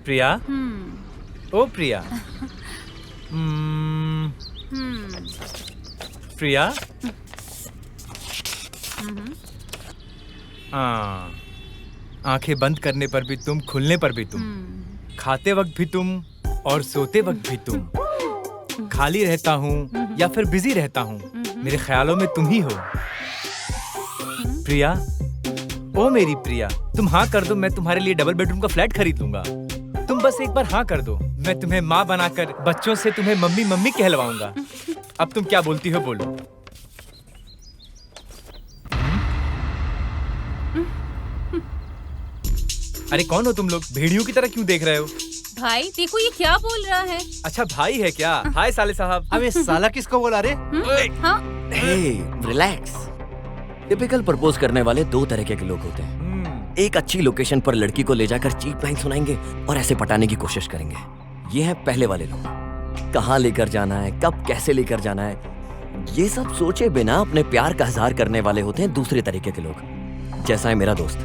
प्रिया। ओ प्रिया। प्रिया। आंखें बंद करने पर भी तुम, खुलने पर भी तुम, खाते वक्त भी तुम और सोते वक्त भी तुम, खाली रहता हूँ या फिर बिजी रहता हूँ, मेरे ख्यालों में तुम ही हो। प्रिया, ओ मेरी प्रिया, तुम हाँ कर दो, मैं तुम्हारे लिए डबल बेडरूम का फ्लैट खरीद लूंगा। तुम बस एक बार हाँ कर दो, मैं तुम्हें माँ बनाकर बच्चों से तुम्हें मम्मी मम्मी कहलवाऊंगा। अब तुम क्या बोलती हो, बोलो। अरे कौन हो तुम लोग? भेड़ियों की तरह क्यों देख रहे हो? भाई देखो ये क्या बोल रहा है। अच्छा भाई है क्या? हाय साले साहब। अबे साला किसको बोला रे? हाँ हे रिलैक्स। टिपिकल प्रपोज करने वाले दो तरह के लोग होते हैं। एक अच्छी लोकेशन पर लड़की को ले जाकर चीप लाइन सुनाएंगे और ऐसे पटाने की कोशिश करेंगे। ये है पहले वाले लोग। कहाँ लेकर जाना है, कब कैसे लेकर जाना है, ये सब सोचे बिना अपने प्यार का इजहार करने वाले होते हैं दूसरे तरीके के लोग, जैसा है मेरा दोस्त।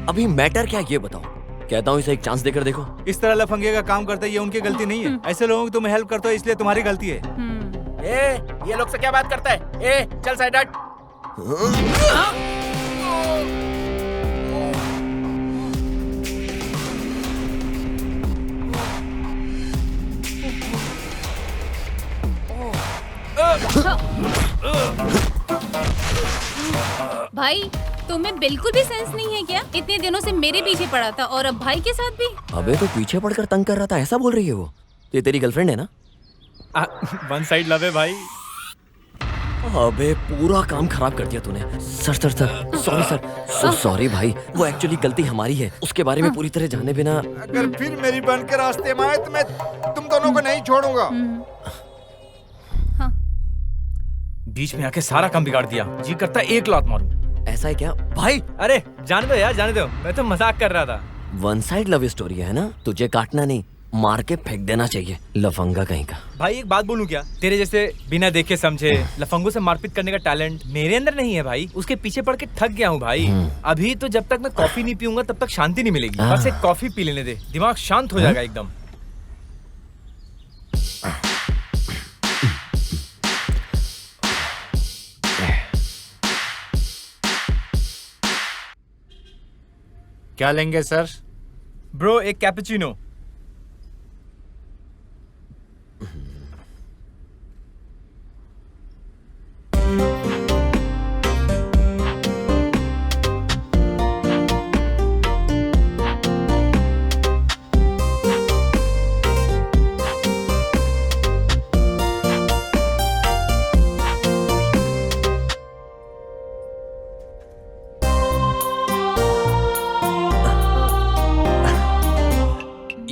अभी मैटर क्या ये बताओ। कहता हूँ इसे एक चांस देकर देखो। इस तरह लफंगे का काम करते ये उनकी गलती नहीं है। ऐसे लोगों की तुम हेल्प करते हो इसलिए तुम्हारी गलती है। ये लोग से क्या बात करता है? चल साइड हट। भाई तुम्हें बिल्कुल भी सेंस नहीं है क्या? इतने दिनों से मेरे पीछे पड़ा था और अब भाई के साथ भी। अबे तो पीछे पड़कर तंग कर रहा था, ऐसा बोल रही है वो? ये तेरी गर्लफ्रेंड है ना? वन साइड लव है भाई। अबे पूरा काम खराब कर दिया तूने। सर सॉरी सर, सॉरी भाई। वो एक्चुअली गलती हमारी है। उसके बारे में पूरी तरह जाने बिना अगर फिर मेरी बहन के रास्ते में आए तो मैं तुम दोनों को नहीं छोड़ूंगा। बीच में आके सारा काम बिगाड़ दिया। जी करता एक लात मारूं। ऐसा है क्या भाई? अरे जाने दो यार, जाने दो, मैं तो मजाक कर रहा था। वन साइड लव स्टोरी है ना, तुझे काटना नहीं, मार के फेंक देना चाहिए, लफंगा कहीं का। भाई एक बात बोलूं क्या? तेरे जैसे बिना देखे समझे लफंगों से मारपीट करने का टैलेंट मेरे अंदर नहीं है भाई। उसके पीछे पड़ के थक गया हूँ भाई। अभी तो जब तक मैं कॉफी नहीं पीऊंगा तब तक शांति नहीं मिलेगी। बस एक कॉफी पी लेने दे, दिमाग शांत हो जाएगा एकदम। क्या लेंगे सर? ब्रो एक कैपुचिनो।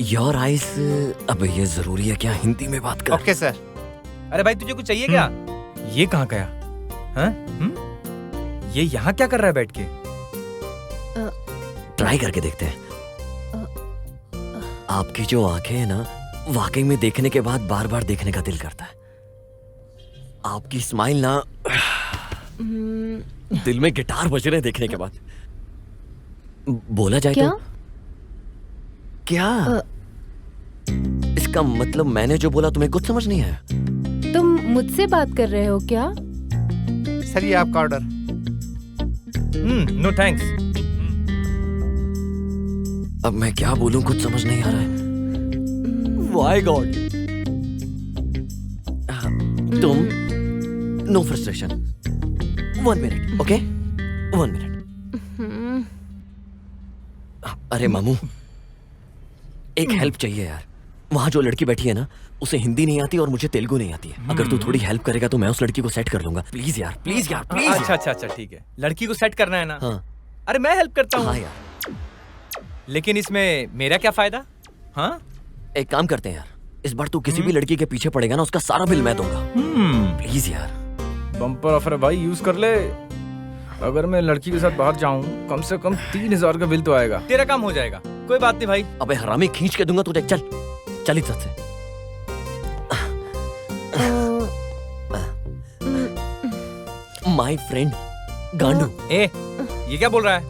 Your eyes. अब ये जरूरी है क्या हिंदी में बात कर? Okay sir. अरे भाई तुझे कुछ चाहिए क्या? ये कहाँ गया? हाँ? ये यहाँ क्या कर रहा है बैठ के? ट्राई करके देखते हैं। आपकी जो आंखें हैं ना, वाकई में देखने के बाद बार बार देखने का दिल करता है। आपकी स्माइल ना, दिल में गिटार बज रहे हैं देखने के बाद। बोला जाए क्या? तो क्या? इसका मतलब मैंने जो बोला तुम्हें कुछ समझ नहीं आया? तुम मुझसे बात कर रहे हो क्या? सर ये आपका ऑर्डर। No thanks. अब मैं क्या बोलूं, कुछ समझ नहीं आ रहा है। Why God? तुम no frustration. 1 minute, okay? 1 minute. अरे मामू, एक हेल्प चाहिए यार। वहाँ जो लड़की बैठी है ना, उसे हिंदी नहीं आती और मुझे तेलुगु नहीं आती है। अगर तू थोड़ी हेल्प करेगा तो मैं उस लड़की को सेट कर लूंगा। प्लीज यार, प्लीज यार, प्लीज। अच्छा ठीक है। लड़की को सेट करना है ना? हाँ। अरे मैं हेल्प करता हूँ। हाँ यार। लेकिन इसमें मेरा क्या फायदा? हाँ? एक काम करते हैं यार, इस बार तू किसी भी लड़की के पीछे पड़ेगा ना, उसका सारा बिल मैं दूंगा। प्लीज यार। बम्पर ऑफर है भाई, यूज कर ले। अगर मैं लड़की के साथ बाहर जाऊं कम से कम 3000 का बिल तो आएगा। तेरा काम हो जाएगा। कोई बात नहीं भाई। अबे हरामी, खींच के दूंगा तुझे। चल इज्जत से। माय फ्रेंड गांडू। ये क्या बोल रहा है?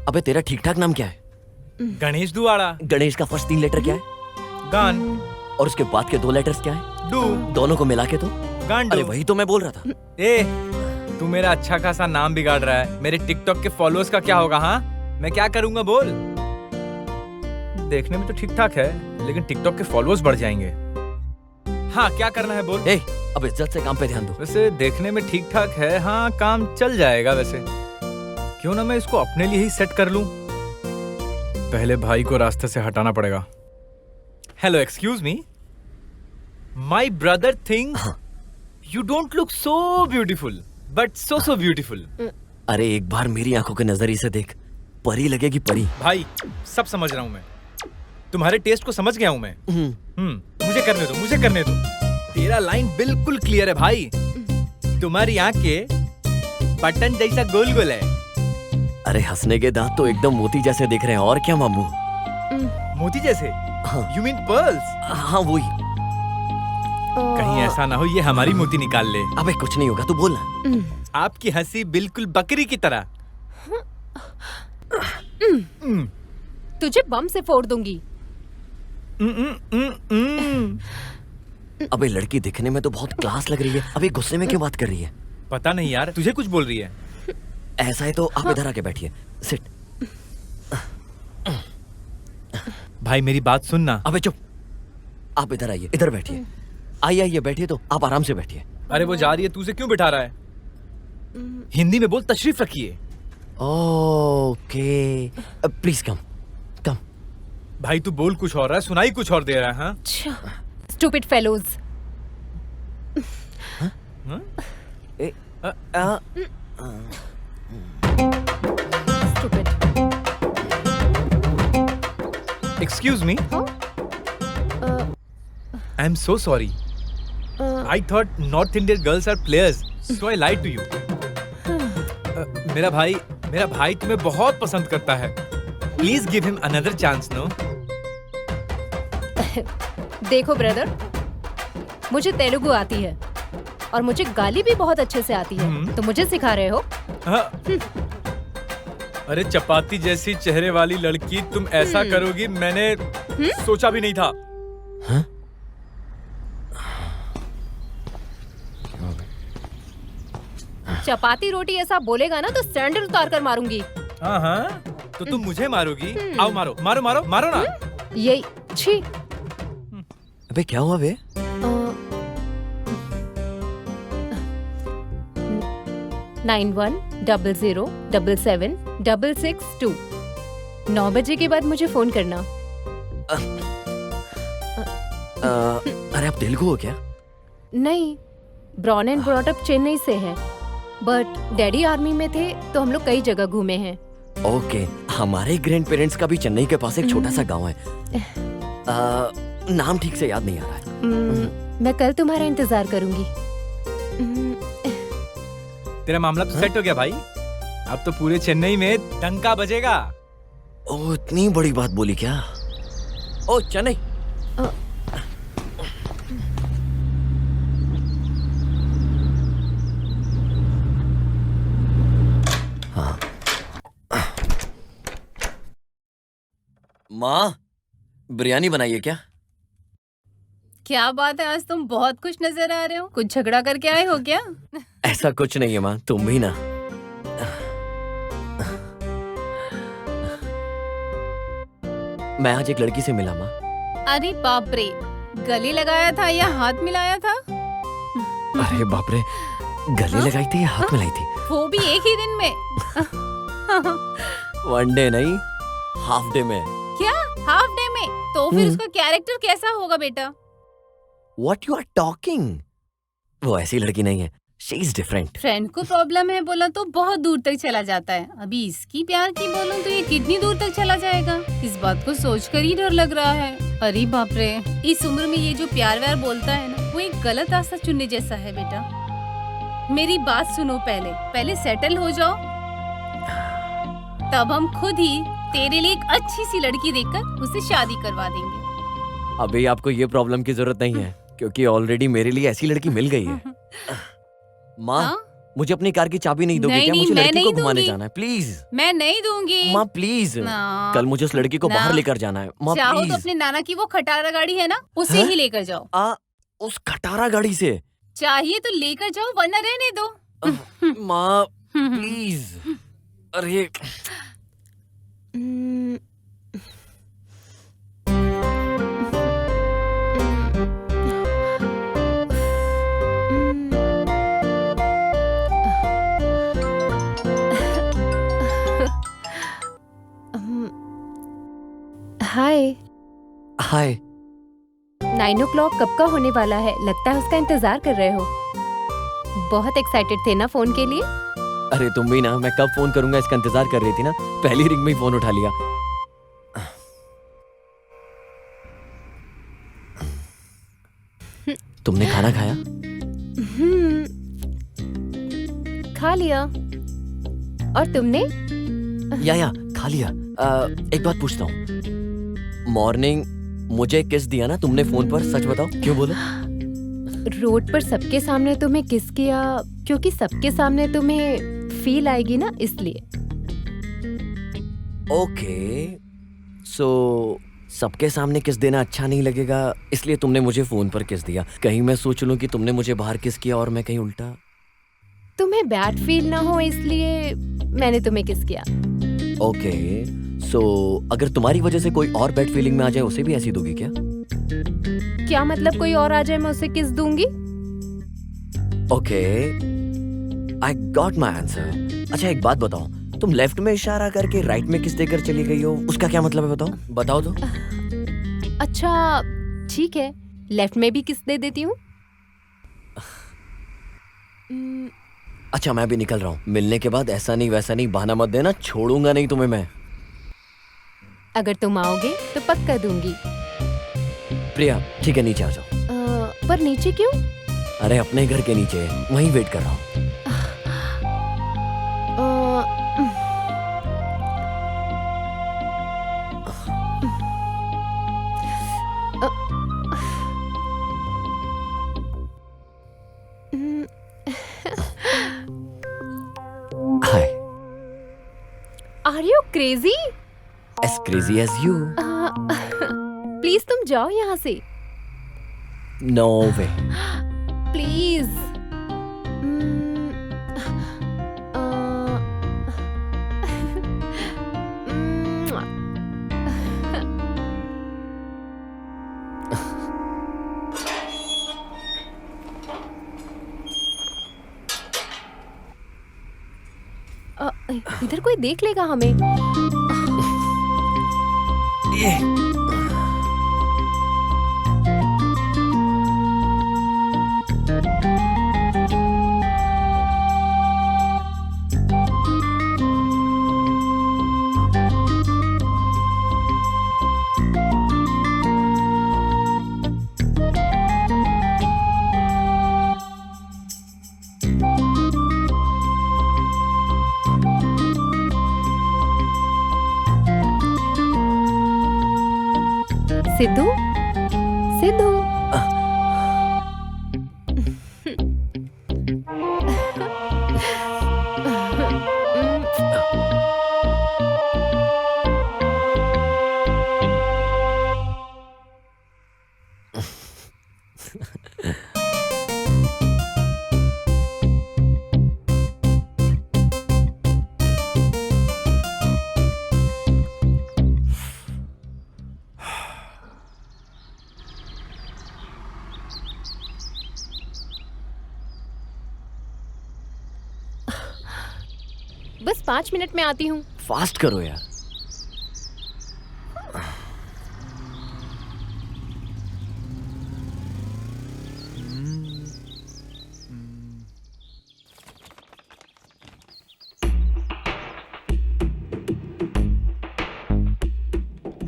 अबे तेरा ठीक ठाक नाम क्या है? गणेश दुआड़ा। गणेश का फर्स्ट 3 लेटर क्या है? गान। और उसके बाद के 2 लेटर्स क्या है? डू। दोनों को मिला के तो? गांडू। अरे वही तो मैं बोल रहा था। ए, तू मेरा अच्छा खासा नाम बिगाड़ रहा है। मेरे टिकटॉक के फॉलोअर्स का क्या होगा? हाँ, मैं क्या करूंगा बोल? देखने में तो ठीक ठाक है, लेकिन टिकटॉक के फॉलोअर्स बढ़ जाएंगे। हाँ, क्या करना है बोल? ए, अब इज्जत से काम पे ध्यान दो। वैसे देखने में ठीक ठाक है, हाँ काम चल जाएगा। वैसे क्यों ना मैं इसको अपने लिए ही सेट कर लूं? पहले भाई को रास्ते से हटाना पड़ेगा। Hello, excuse me, my brother think you don't look so beautiful, but so beautiful. अरे एक बार मेरी आंखों के नजरिए से देख, परी लगेगी परी। भाई सब समझ रहा हूँ मैं, तुम्हारे टेस्ट को समझ गया हूँ मैं। मुझे करने दो, मुझे करने दो। तेरा लाइन बिल्कुल क्लियर है भाई। तुम्हारी आंखें बटन जैसा गोल गोल है। अरे हंसने के दांत तो एकदम मोती जैसे दिख रहे हैं। और क्या मामू? मोती जैसे? हाँ। You mean pearls? हाँ वही। कहीं ऐसा ना हो ये हमारी मोती निकाल ले। अबे कुछ नहीं होगा, तू बोल ना। आपकी हंसी बिल्कुल बकरी की तरह। तुझे बम से फोड़ दूंगी। अबे लड़की दिखने में तो बहुत क्लास लग रही है, अबे गुस्से में क्यों बात कर रही है? पता नहीं यार, तुझे कुछ बोल रही है। ऐसा है तो आप इधर आके बैठिए, सिट। भाई मेरी बात सुनना। अबे चुप, आप इधर आइए, इधर बैठिए। आइए आइए बैठिए, तो आप आराम से बैठिए। अरे वो जा रही है, तू उसे क्यों बिठा रहा है? हिंदी में बोल, तशरीफ रखिए। ओके, प्लीज कम कम। भाई तू बोल कुछ और रहा है, सुनाई कुछ और दे रहा है। हाँ? Stupid fellows. Stupid. Excuse me, I am so sorry. I thought North Indian girls are players, so I lied to you. मेरा भाई तुम्हें बहुत पसंद करता है। Please give him another chance, no? देखो ब्रदर, मुझे तेलुगु आती है और मुझे गाली भी बहुत अच्छे से आती है, तो मुझे सिखा रहे हो? हाँ। अरे चपाती जैसी चेहरे वाली लड़की, तुम ऐसा करोगी मैंने सोचा भी नहीं था। हाँ? चपाती रोटी ऐसा बोलेगा ना तो सैंडल उतार कर मारूंगी। हाँ हाँ, तो तुम मुझे मारोगी? आओ मारो मारो मारो मारो ना। यही छी। अबे क्या हुआ बे? 9100777662। 9 बजे के बाद मुझे फोन करना। अरे आप तेलुगु हो क्या? नहीं, born and brought up Chennai से है, बट डैडी आर्मी में थे तो हम लोग कई जगह घूमे हैं। ओके, हमारे ग्रैंड पेरेंट्स का भी चेन्नई के पास एक छोटा सा गांव है। नाम ठीक से याद नहीं आ रहा है। मैं कल तुम्हारा इंतजार करूंगी। तेरा मामला तो सेट हो गया भाई, अब तो पूरे चेन्नई में डंका बजेगा। ओ इतनी बड़ी बात बोली क्या? ओ चेन्नई। हाँ। माँ, बिरयानी बनाइए क्या? क्या बात है, आज तुम बहुत खुश नजर आ रहे हो। कुछ झगड़ा करके आए हो क्या? ऐसा कुछ नहीं है माँ, तुम भी ना। मैं आज एक लड़की से मिला माँ। अरे बाप रे, गले लगाया था या हाथ मिलाया था? अरे बाप रे, गले लगाई थी या हाथ मिलाई थी? वो भी एक ही दिन में? वन डे नहीं, हाफ डे में। क्या हाफ डे में? तो फिर उसका कैरेक्टर कैसा होगा बेटा? What you are talking? वो ऐसी लड़की नहीं है, she is different. फ्रेंड को प्रॉब्लम है बोला तो बहुत दूर तक चला जाता है, अभी इसकी प्यार की बोलूं तो ये कितनी दूर तक चला जाएगा? इस बात को सोचकर ही डर लग रहा है। अरे बाप रे, इस उम्र में ये जो प्यार व्यार बोलता है ना, वो एक गलत रास्ता चुनने जैसा है बेटा। मेरी बात सुनो, पहले सेटल हो जाओ, तब हम खुद ही तेरे लिए एक अच्छी सी लड़की देखकर उसे शादी करवा देंगे। अभी आपको ये प्रॉब्लम की जरूरत नहीं है, क्योंकि ऑलरेडी मेरे लिए ऐसी लड़की मिल गई है। माँ, हाँ? मुझे अपनी कार की चाबी नहीं दोगे नहीं, क्या? नहीं, मुझे मैं लड़की को नहीं घुमाने दूंगी। जाना है, प्लीज मैं नहीं दूंगी। माँ प्लीज। ना। कल मुझे उस लड़की को ना। बाहर लेकर जाना है माँ चाहो तो प्लीज। अपने नाना की वो खटारा गाड़ी है ना, उसे हाँ? ही लेकर जाओ। उस खटारा गाड़ी से चाहिए तो लेकर जाओ, वरना रहने दो। माँ प्लीज। अरे हाय। हाय। 9 o'clock कब का होने वाला है? लगता है उसका इंतजार कर रहे हो। बहुत एक्साइटेड थे ना फोन के लिए? अरे तुम भी ना, मैं कब फोन करूंगा इसका इंतजार कर रही थी ना, पहली रिंग में ही फोन उठा लिया। तुमने खाना खाया? खा लिया। और तुमने? या खा लिया। एक बात पूछता हूँ, मॉर्निंग मुझे किस दिया ना तुमने फोन पर, सच बताओ क्यों बोलो? रोड पर सबके सामने तुम्हें किस किया? क्योंकि सबके सामने तुम्हें फील आएगी ना, इसलिए। ओके, सो सबके सामने किस देना अच्छा नहीं लगेगा, इसलिए तुमने मुझे फोन पर किस दिया। कहीं मैं सोच लूं कि तुमने मुझे बाहर किस किया और मैं कहीं उल्टा। तुम्हें बैड फील ना हो इसलिए मैंने तुम्हें किस किया। ओके, सो अगर तुम्हारी वजह से कोई और बैड फीलिंग में आ जाए, उसे भी ऐसी दोगी क्या? क्या मतलब कोई और आ जाए मैं उसे किस दूंगी? Okay, I got my answer. अच्छा एक बात बताओ, तुम लेफ्ट में इशारा करके राइट में किस देकर चली गई हो, उसका क्या मतलब है? बताओ तो। अच्छा ठीक है, लेफ्ट में भी किस दे देती हूँ। अच्छा मैं भी निकल रहा हूँ, मिलने के बाद ऐसा नहीं वैसा नहीं बहाना मत देना, छोड़ूंगा नहीं तुम्हें मैं। अगर तुम आओगे तो पक्का दूंगी। प्रिया ठीक है, नीचे आ जाओ। पर नीचे क्यों? अरे अपने घर के नीचे, वहीं वेट कर रहा हूँ। Hi. Are you crazy? As crazy as you. Please तुम जाओ यहाँ से। No way. प्लीज। इधर कोई देख लेगा हमें। सिद्धू, सिद्धू। बस 5 मिनट में आती हूँ। फास्ट करो यार।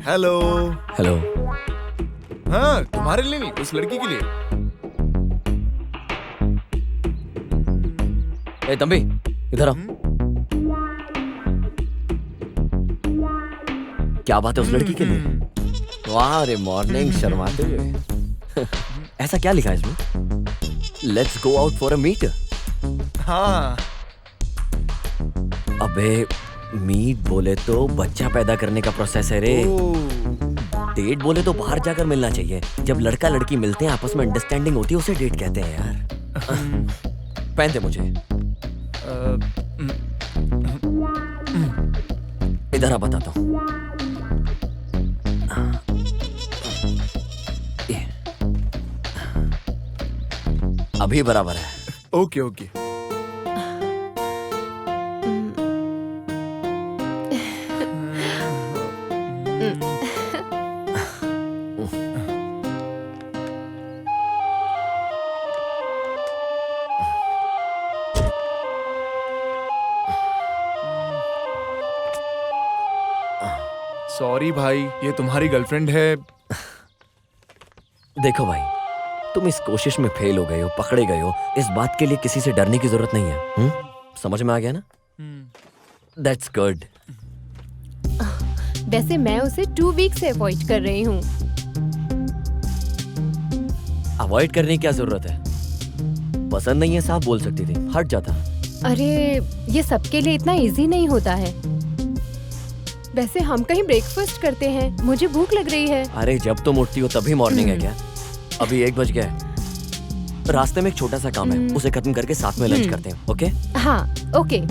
हेलो। हेलो। हाँ तुम्हारे लिए नहीं, उस लड़की के लिए। ए तंबी इधर आओ। क्या बात है उस लड़की के लिए? वाह रे मॉर्निंग, शर्माते हुए। ऐसा क्या लिखा है इसमें? Let's go out for a meet. हाँ अबे मीट बोले तो बच्चा पैदा करने का प्रोसेस है रे। डेट बोले तो बाहर जाकर मिलना चाहिए। जब लड़का लड़की मिलते हैं आपस में अंडरस्टैंडिंग होती है उसे डेट कहते हैं यार। पहनते मुझे इधर आ बताता हूँ। अभी बराबर है। Okay okay. सॉरी भाई, ये तुम्हारी गर्लफ्रेंड है। देखो भाई, तुम इस कोशिश में फेल हो गए हो, पकड़े गए हो, इस बात के लिए किसी से डरने की जरूरत नहीं है। समझ में आ गया ना? That's good. वैसे मैं उसे 2 वीक से अवॉइड कर रही हूँ। अवॉइड करने की क्या जरूरत है? पसंद नहीं है साफ बोल सकती थी, हट जाता। अरे ये सबके लिए इतना इजी नहीं होता है। वैसे हम कहीं ब्रेकफास्ट करते हैं, मुझे भूख लग रही है। अरे जब तुम उठती हो तभी मॉर्निंग है क्या? अभी 1 बज गया है। रास्ते में एक छोटा सा काम है, उसे खत्म करके साथ में लंच करते हैं। ओके? हाँ ओके।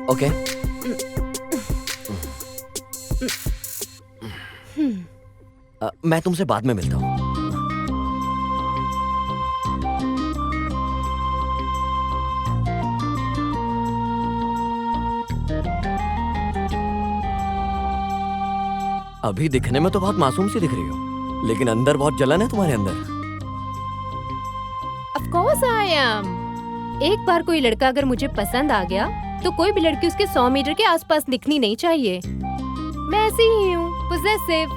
ओके। मैं तुमसे बाद में मिलता हूँ। अभी दिखने में तो बहुत मासूम सी दिख रही हो, लेकिन अंदर बहुत जलन है तुम्हारे अंदर। Of course I am। एक बार कोई लड़का अगर मुझे पसंद आ गया तो कोई भी लड़की उसके 100 मीटर के आसपास दिखनी नहीं चाहिए। मैं ऐसी ही हूँ, पोजेसिव।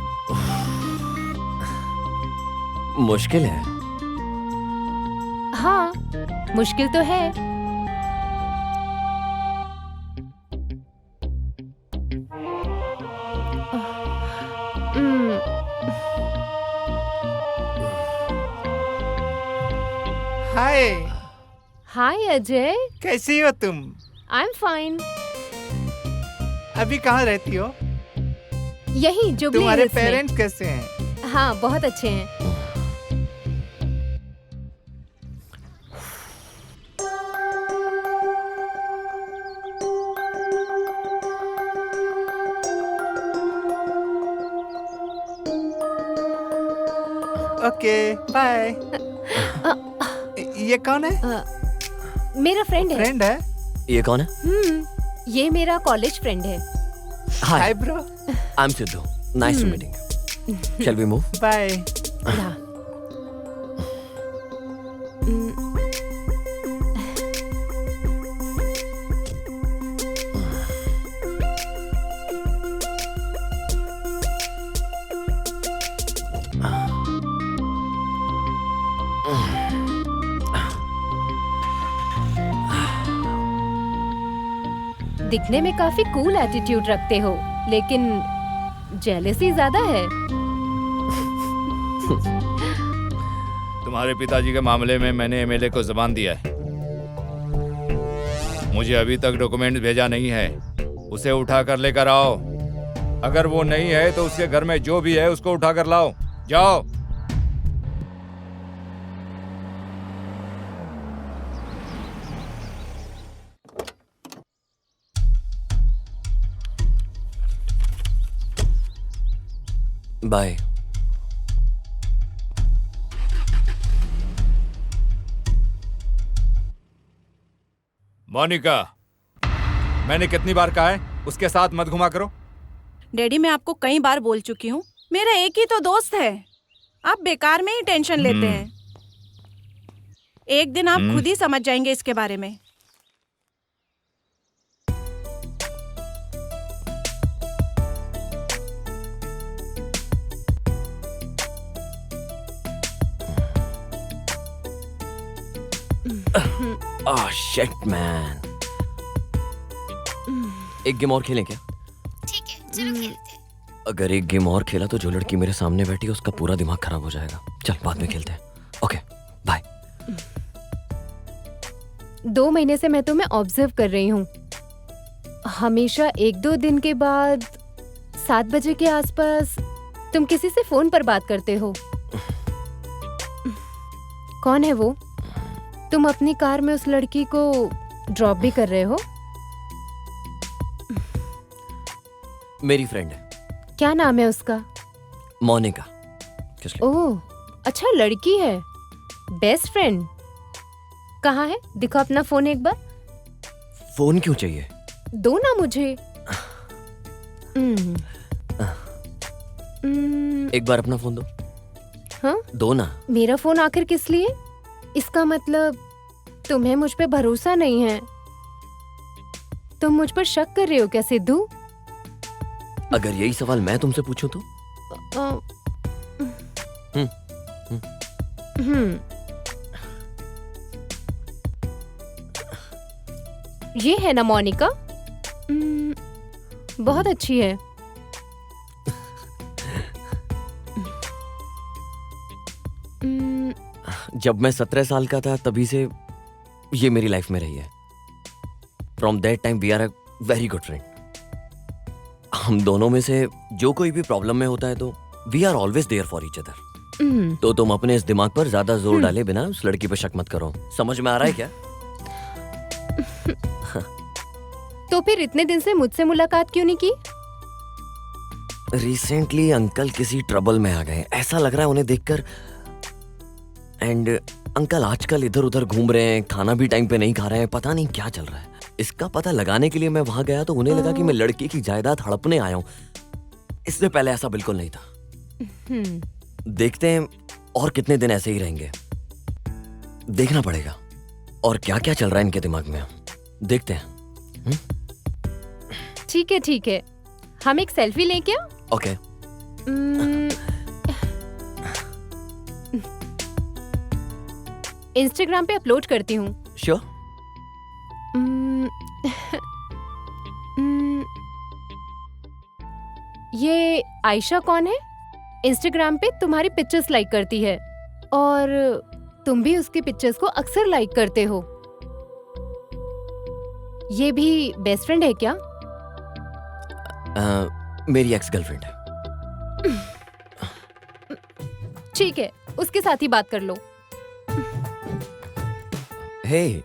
मुश्किल है। हाँ मुश्किल तो है। हाय। हाय अजय, कैसी हो तुम? I am fine. अभी कहाँ रहती हो? यही जुबली तुम्हारे हिल्स में। पेरेंट्स कैसे हैं? हाँ बहुत अच्छे हैं। Okay bye. ये कौन है? मेरा फ्रेंड है। फ्रेंड है? ये कौन है? ये मेरा कॉलेज फ्रेंड है। Hi, hi bro. I am Sidhu. Nice to meeting. Shall we move? Bye. हाँ। दिखने में काफी कूल एटीट्यूड रखते हो, लेकिन जेलसी ज्यादा है। तुम्हारे पिताजी के मामले में मैंने एमएलए को जबान दिया है। मुझे अभी तक डॉक्यूमेंट भेजा नहीं है। उसे उठा कर लेकर आओ। अगर वो नहीं है तो उसके घर में जो भी है उसको उठा कर लाओ। जाओ। बाय। मोनिका, मैंने कितनी बार कहा है उसके साथ मत घुमा करो। डैडी मैं आपको कई बार बोल चुकी हूँ, मेरा एक ही तो दोस्त है, आप बेकार में ही टेंशन लेते हैं। एक दिन आप खुद ही समझ जाएंगे इसके बारे में। Shit man. एक गेम और खेलें क्या? ठीक है, चलो खेलते हैं। अगर एक गेम और खेला तो जो लड़की मेरे सामने बैठी है उसका पूरा दिमाग खराब हो जाएगा। चल बाद में खेलते हैं। Okay bye. 2 महीने से मैं तुम्हें ऑब्जर्व कर रही हूँ। हमेशा 1-2 दिन के बाद 7 बजे के आसपास तुम किसी से फोन पर बात करते हो। कौन है वो? तुम अपनी कार में उस लड़की को ड्रॉप भी कर रहे हो? मेरी फ्रेंड है। क्या नाम है उसका? मोनिका। किस लिए? ओह, अच्छा लड़की है। Best friend. कहाँ है? दिखो अपना फोन एक बार। फोन क्यों चाहिए? दो ना मुझे। एक बार अपना फोन दो। हाँ? दो ना। मेरा फोन आखिर किस लिए? इसका मतलब तुम्हें मुझ पे भरोसा नहीं है। तुम मुझ पर शक कर रहे हो क्या सिद्धू? अगर यही सवाल मैं तुमसे पूछूं तो? ये है ना मोनिका? बहुत अच्छी है। जब मैं 17 साल का था तभी से ये मेरी लाइफ में रही है। From that time we are a very good friend. हम दोनों में से जो कोई भी प्रॉब्लम में होता है तो we are always there for each other. तो तुम अपने इस दिमाग पर ज्यादा जोर डाले बिना उस लड़की पर शक मत करो। समझ में आ रहा है क्या? तो फिर इतने दिन से मुझसे मुलाकात क्यों नहीं की? रिसेंटली अंकल किसी ट्रबल में आ गए, ऐसा लग रहा है उन्हें देखकर। एंड अंकल आजकल इधर उधर घूम रहे हैं, खाना भी टाइम पे नहीं खा रहे हैं, पता नहीं क्या चल रहा है। इसका पता लगाने के लिए मैं वहां गया तो उन्हें लगा कि मैं लड़की की जायदाद हड़पने आया हूँ। इससे पहले ऐसा बिल्कुल नहीं था। देखते हैं और कितने दिन ऐसे ही रहेंगे, देखना पड़ेगा और क्या क्या चल रहा है इनके दिमाग में, देखते हैं। ठीक है, हम एक सेल्फी लें क्या? ओके। इंस्टाग्राम पे अपलोड करती हूँ। श्योर। ये आयशा कौन है? इंस्टाग्राम पे तुम्हारी पिक्चर्स लाइक करती है और तुम भी उसकी पिक्चर्स को अक्सर लाइक करते हो। ये भी बेस्ट फ्रेंड है क्या? मेरी एक्स गर्लफ्रेंड है। ठीक है, उसके साथ ही बात कर लो। हे,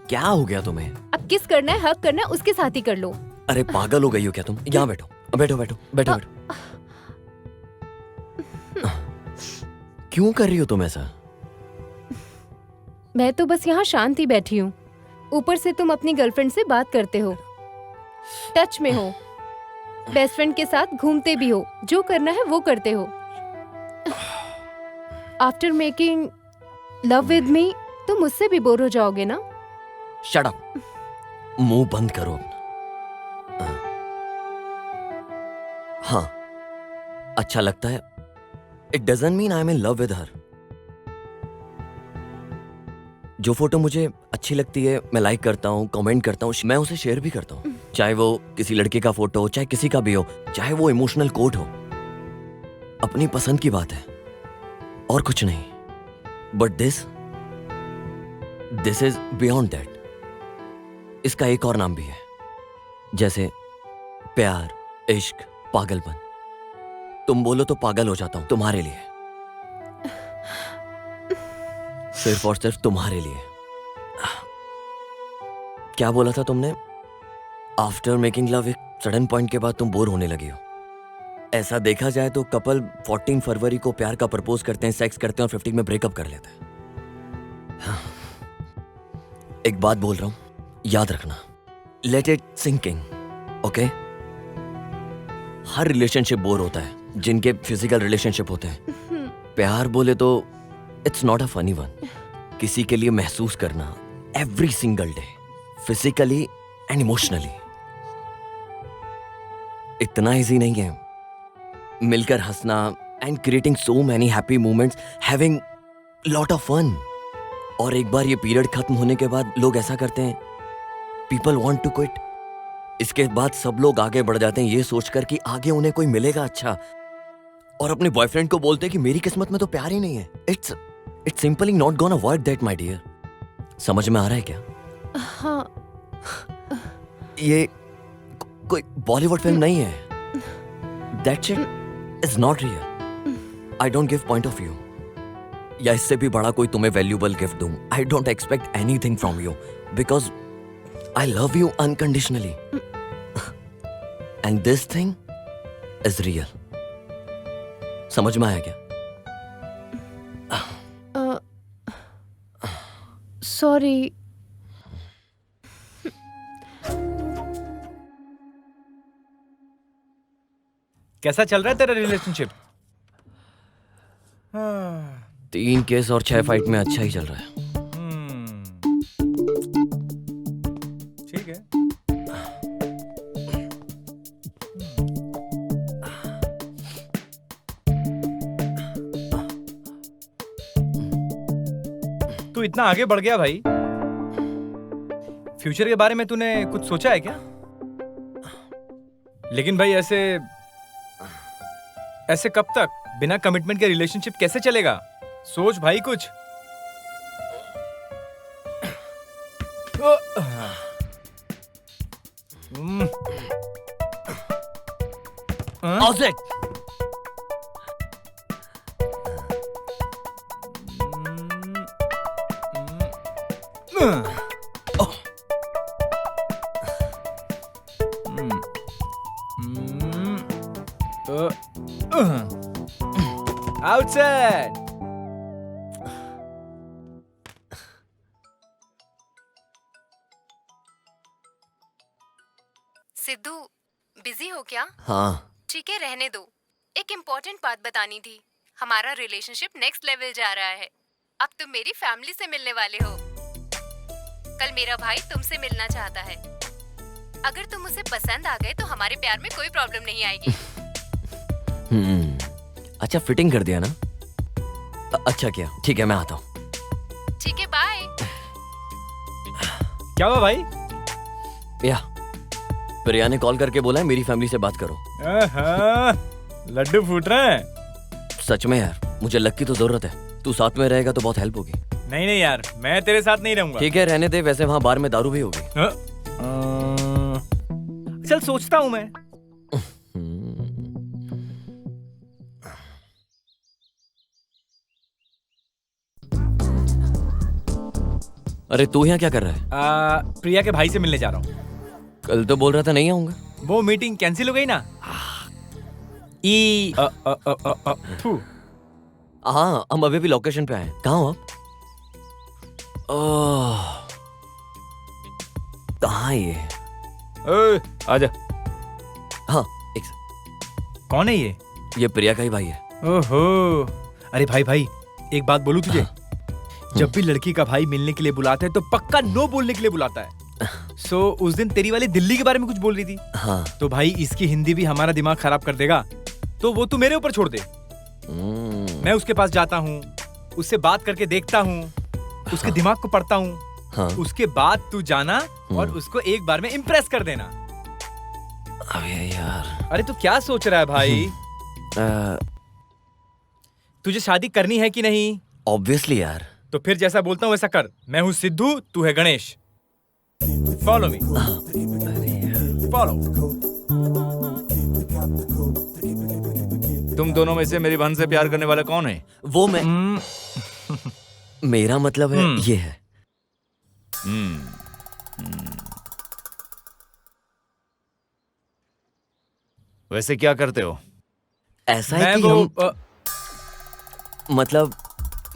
क्या हो गया तुम्हें? अब किस करना है, हक करना है, उसके साथ ही कर लो। अरे पागल हो गई हो क्या तुम? यहाँ बैठो बैठो बैठो बैठो बैठो। क्यों कर रही हो तुम ऐसा? मैं तो बस यहाँ शांत ही बैठी हूँ। ऊपर से तुम अपनी गर्लफ्रेंड से बात करते हो, टच में हो, बेस्ट फ्रेंड के साथ घूमते भी हो, जो करना है वो करते हो। After making love with me तुम मुझसे भी बोर हो जाओगे ना? शट अप, मुंह बंद करो अपना। हाँ, अच्छा लगता है। It doesn't mean I am in love with her. जो फोटो मुझे अच्छी लगती है मैं लाइक करता हूँ, कमेंट करता हूँ, मैं उसे शेयर भी करता हूँ। चाहे वो किसी लड़के का फोटो हो, चाहे किसी का भी हो, चाहे वो इमोशनल कोट हो, अपनी पसंद की बात है और कुछ नहीं। But this is beyond that. इसका एक और नाम भी है, जैसे प्यार, इश्क, पागलपन। तुम बोलो तो पागल हो जाता हूं तुम्हारे लिए, सिर्फ और सिर्फ तुम्हारे लिए। क्या बोला था तुमने? आफ्टर मेकिंग लव एक सडन पॉइंट के बाद तुम बोर होने लगी हो। ऐसा देखा जाए तो कपल 14 फरवरी को प्यार का प्रपोज करते हैं, सेक्स करते हैं और 15 में ब्रेकअप कर लेते हैं। एक बात बोल रहा हूं, याद रखना, लेट इट सिंकिंग, ओके? हर रिलेशनशिप बोर होता है जिनके फिजिकल रिलेशनशिप होते हैं। प्यार बोले तो it's not a funny one. किसी के लिए महसूस करना every single day, physically and emotionally, इतना इजी नहीं है। मिलकर हंसना and creating so many happy moments, having lot of fun. और एक बार ये पीरियड खत्म होने के बाद लोग ऐसा करते हैं, पीपल वांट टू क्विट। इसके बाद सब लोग आगे बढ़ जाते हैं ये सोचकर कि आगे उन्हें कोई मिलेगा अच्छा, और अपने बॉयफ्रेंड को बोलते हैं कि मेरी किस्मत में तो प्यार ही नहीं है। It's simply not gonna work that my dear. समझ में आ रहा है क्या? हाँ। ये कोई बॉलीवुड फिल्म नहीं है। That shit is not real. I don't give point of view, या इससे भी बड़ा कोई तुम्हें वैल्यूबल गिफ्ट दूं। I don't expect anything from you because I love you unconditionally and this thing is real. समझ में आया क्या? सॉरी। कैसा चल रहा है तेरा रिलेशनशिप? 3 केस और 6 फाइट में अच्छा ही चल रहा है। ठीक है। तू इतना आगे बढ़ गया भाई, फ्यूचर के बारे में तूने कुछ सोचा है क्या? लेकिन भाई ऐसे कब तक? बिना कमिटमेंट के रिलेशनशिप कैसे चलेगा? सोच भाई कुछ। ऑज़ेट! Outside. सिद्धू, बिजी हो क्या? हाँ। ठीक है, रहने दो। एक इम्पोर्टेंट बात बतानी थी। हमारा रिलेशनशिप नेक्स्ट लेवल जा रहा है। अब तुम मेरी फैमिली से मिलने वाले हो। कल मेरा भाई तुमसे मिलना चाहता है। अगर तुम उसे पसंद आ गए तो हमारे प्यार में कोई प्रॉब्लम नहीं आएगी। अच्छा, फिटिंग कर दिया ना? अच्छा किया। ठीक है, मैं आता हूँ। ठीक है, बाय। क्या हुआ भाई? या प्रिया ने कॉल करके बोला है मेरी फैमिली से बात करो। लड्डू फूट रहे हैं। सच में यार, मुझे लक की तो जरूरत है। तू साथ में रहेगा तो बहुत हेल्प होगी। नहीं नहीं यार, मैं तेरे साथ नहीं रहूंगा। ठीक है, रहने दे। वैसे वहाँ बार में दारू भी होगी। चल, सोचता हूँ मैं। अरे तू यहाँ क्या कर रहा है? प्रिया के भाई से मिलने जा रहा हूँ। कल तो बोल रहा था नहीं आऊंगा। वो मीटिंग कैंसिल हो गई ना। हाँ, हम अभी भी लोकेशन पे आए। कहाँ हो आप? कहाँ ये? आजा। हाँ, कौन है ये? ये प्रिया का ही भाई है। ओहो, अरे भाई एक बात बोलूं तुझे? जब भी लड़की का भाई मिलने के लिए बुलाता है तो पक्का नो बोलने के लिए बुलाता है। उस दिन तेरी वाली दिल्ली के बारे में कुछ बोल रही थी। हाँ। तो भाई इसकी हिंदी भी हमारा दिमाग खराब कर देगा, तो वो तू मेरे ऊपर छोड़ दे। मैं उसके पास जाता हूँ, उससे बात करके देखता हूँ, उसके दिमाग को पढ़ता हूँ। हाँ। उसके बाद तू जाना और उसको एक बार में इम्प्रेस कर देना। अबे यार। अरे तू क्या सोच रहा है भाई? तुझे शादी करनी है कि नहीं? ऑब्वियसली यार। तो फिर जैसा बोलता हूँ वैसा कर। मैं हूँ सिद्धू, तू है गणेश। Follow me. फॉलो। तुम दोनों में से मेरी बहन से प्यार करने वाला कौन है? वो मैं। मेरा मतलब है ये है। वैसे क्या करते हो? ऐसा है कि मतलब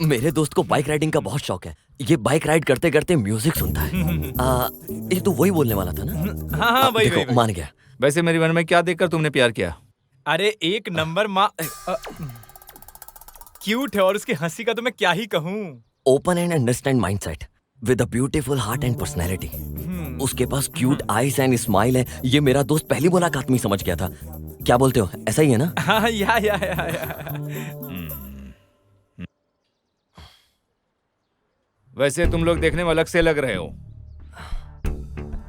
मेरे दोस्त को बाइक राइडिंग का बहुत शौक है। ये बाइक राइड करते करते म्यूजिक सुनता है। ये तो वही बोलने वाला था ना? हाँ वही, देखो, वही। मान गया। वैसे मेरी बहन में क्या देखकर तुमने प्यार किया? अरे एक नंबर माँ क्यूट है, और उसकी हंसी का तो मैं क्या ही कहूँ। Open and understand mindset with a beautiful heart and personality. उसके पास क्यूट आईज एंड स्माइल है। ये मेरा दोस्त पहली मुलाकात में ही समझ गया था। क्या बोलते हो, ऐसा ही है ना? हाँ, या। वैसे तुम लोग देखने में अलग से लग रहे हो।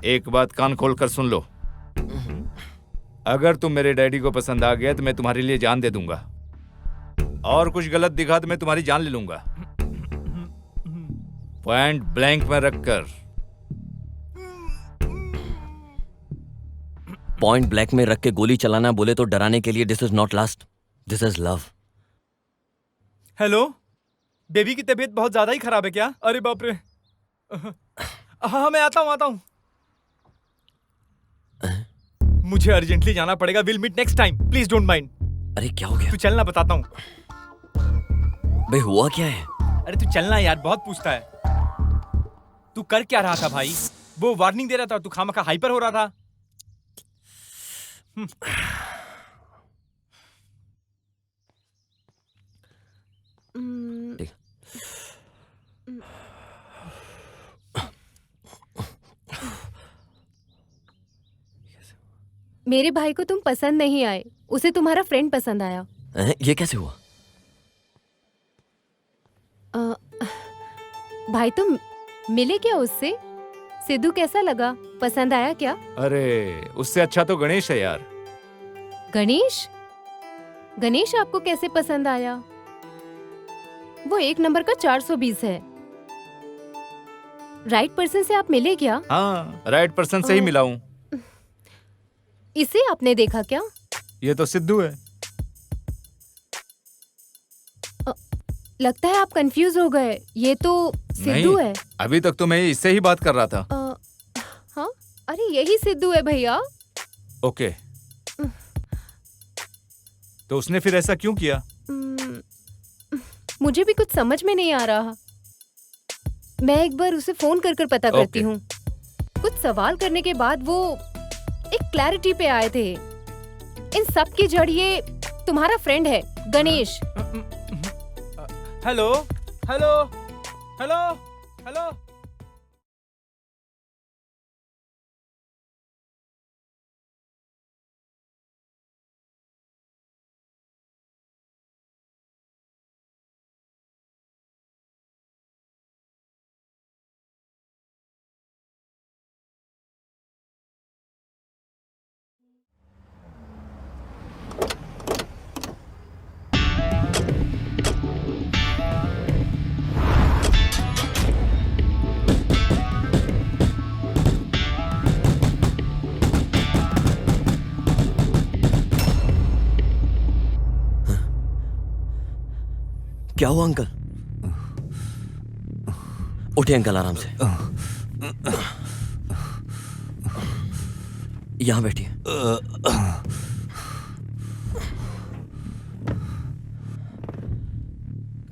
एक बात कान खोल कर सुन लो। अगर तुम मेरे डैडी को पसंद आ गया तो मैं तुम्हारे लिए जान दे दूंगा, और कुछ गलत दिखा तो मैं तुम्हारी जान ले लूंगा, पॉइंट ब्लैंक में रखकर। पॉइंट ब्लैक में रख के गोली चलाना बोले तो डराने के लिए this is not last, this is love. Hello, baby की तबीयत बहुत ज्यादा ही खराब है क्या? अरे बाप रे। हाँ, मैं आता हूँ। मुझे अर्जेंटली जाना पड़ेगा। Will meet next time, please don't mind. अरे क्या हो गया? तू चलना, बताता हूँ। बे हुआ क्या है? अरे तू चलना यार, बहुत पूछता है। तू कर क्या रहा था भाई? वो वार्निंग दे रहा था, तू खामखा हाइपर हो रहा था। मेरे भाई को तुम पसंद नहीं आए, उसे तुम्हारा फ्रेंड पसंद आया। ये कैसे हुआ? भाई तुम मिले क्या उससे? सिद्धू कैसा लगा, पसंद आया क्या? अरे उससे अच्छा तो गणेश है यार। गणेश? गणेश आपको कैसे पसंद आया? वो एक नंबर का 420 है। राइट पर्सन से आप मिले क्या? हाँ, राइट पर्सन से ही मिला हूँ। इसे आपने देखा क्या? ये तो सिद्धू है। लगता है आप कंफ्यूज हो गए। ये तो सिद्धू है। अभी तक तो मैं इससे ही बात कर रहा था। हाँ, अरे यही सिद्धू है भैया। ओके, तो उसने फिर ऐसा क्यों किया? मुझे भी कुछ समझ में नहीं आ रहा। मैं एक बार उसे फोन कर पता करती हूँ। कुछ सवाल करने के बाद वो एक क्लैरिटी पे आए थे। इन सब की जड़ ये तुम्हारा फ्रेंड है Ganesh. Hello hello hello hello. क्या हुआ अंकल? उठे अंकल, आराम से यहां बैठिए।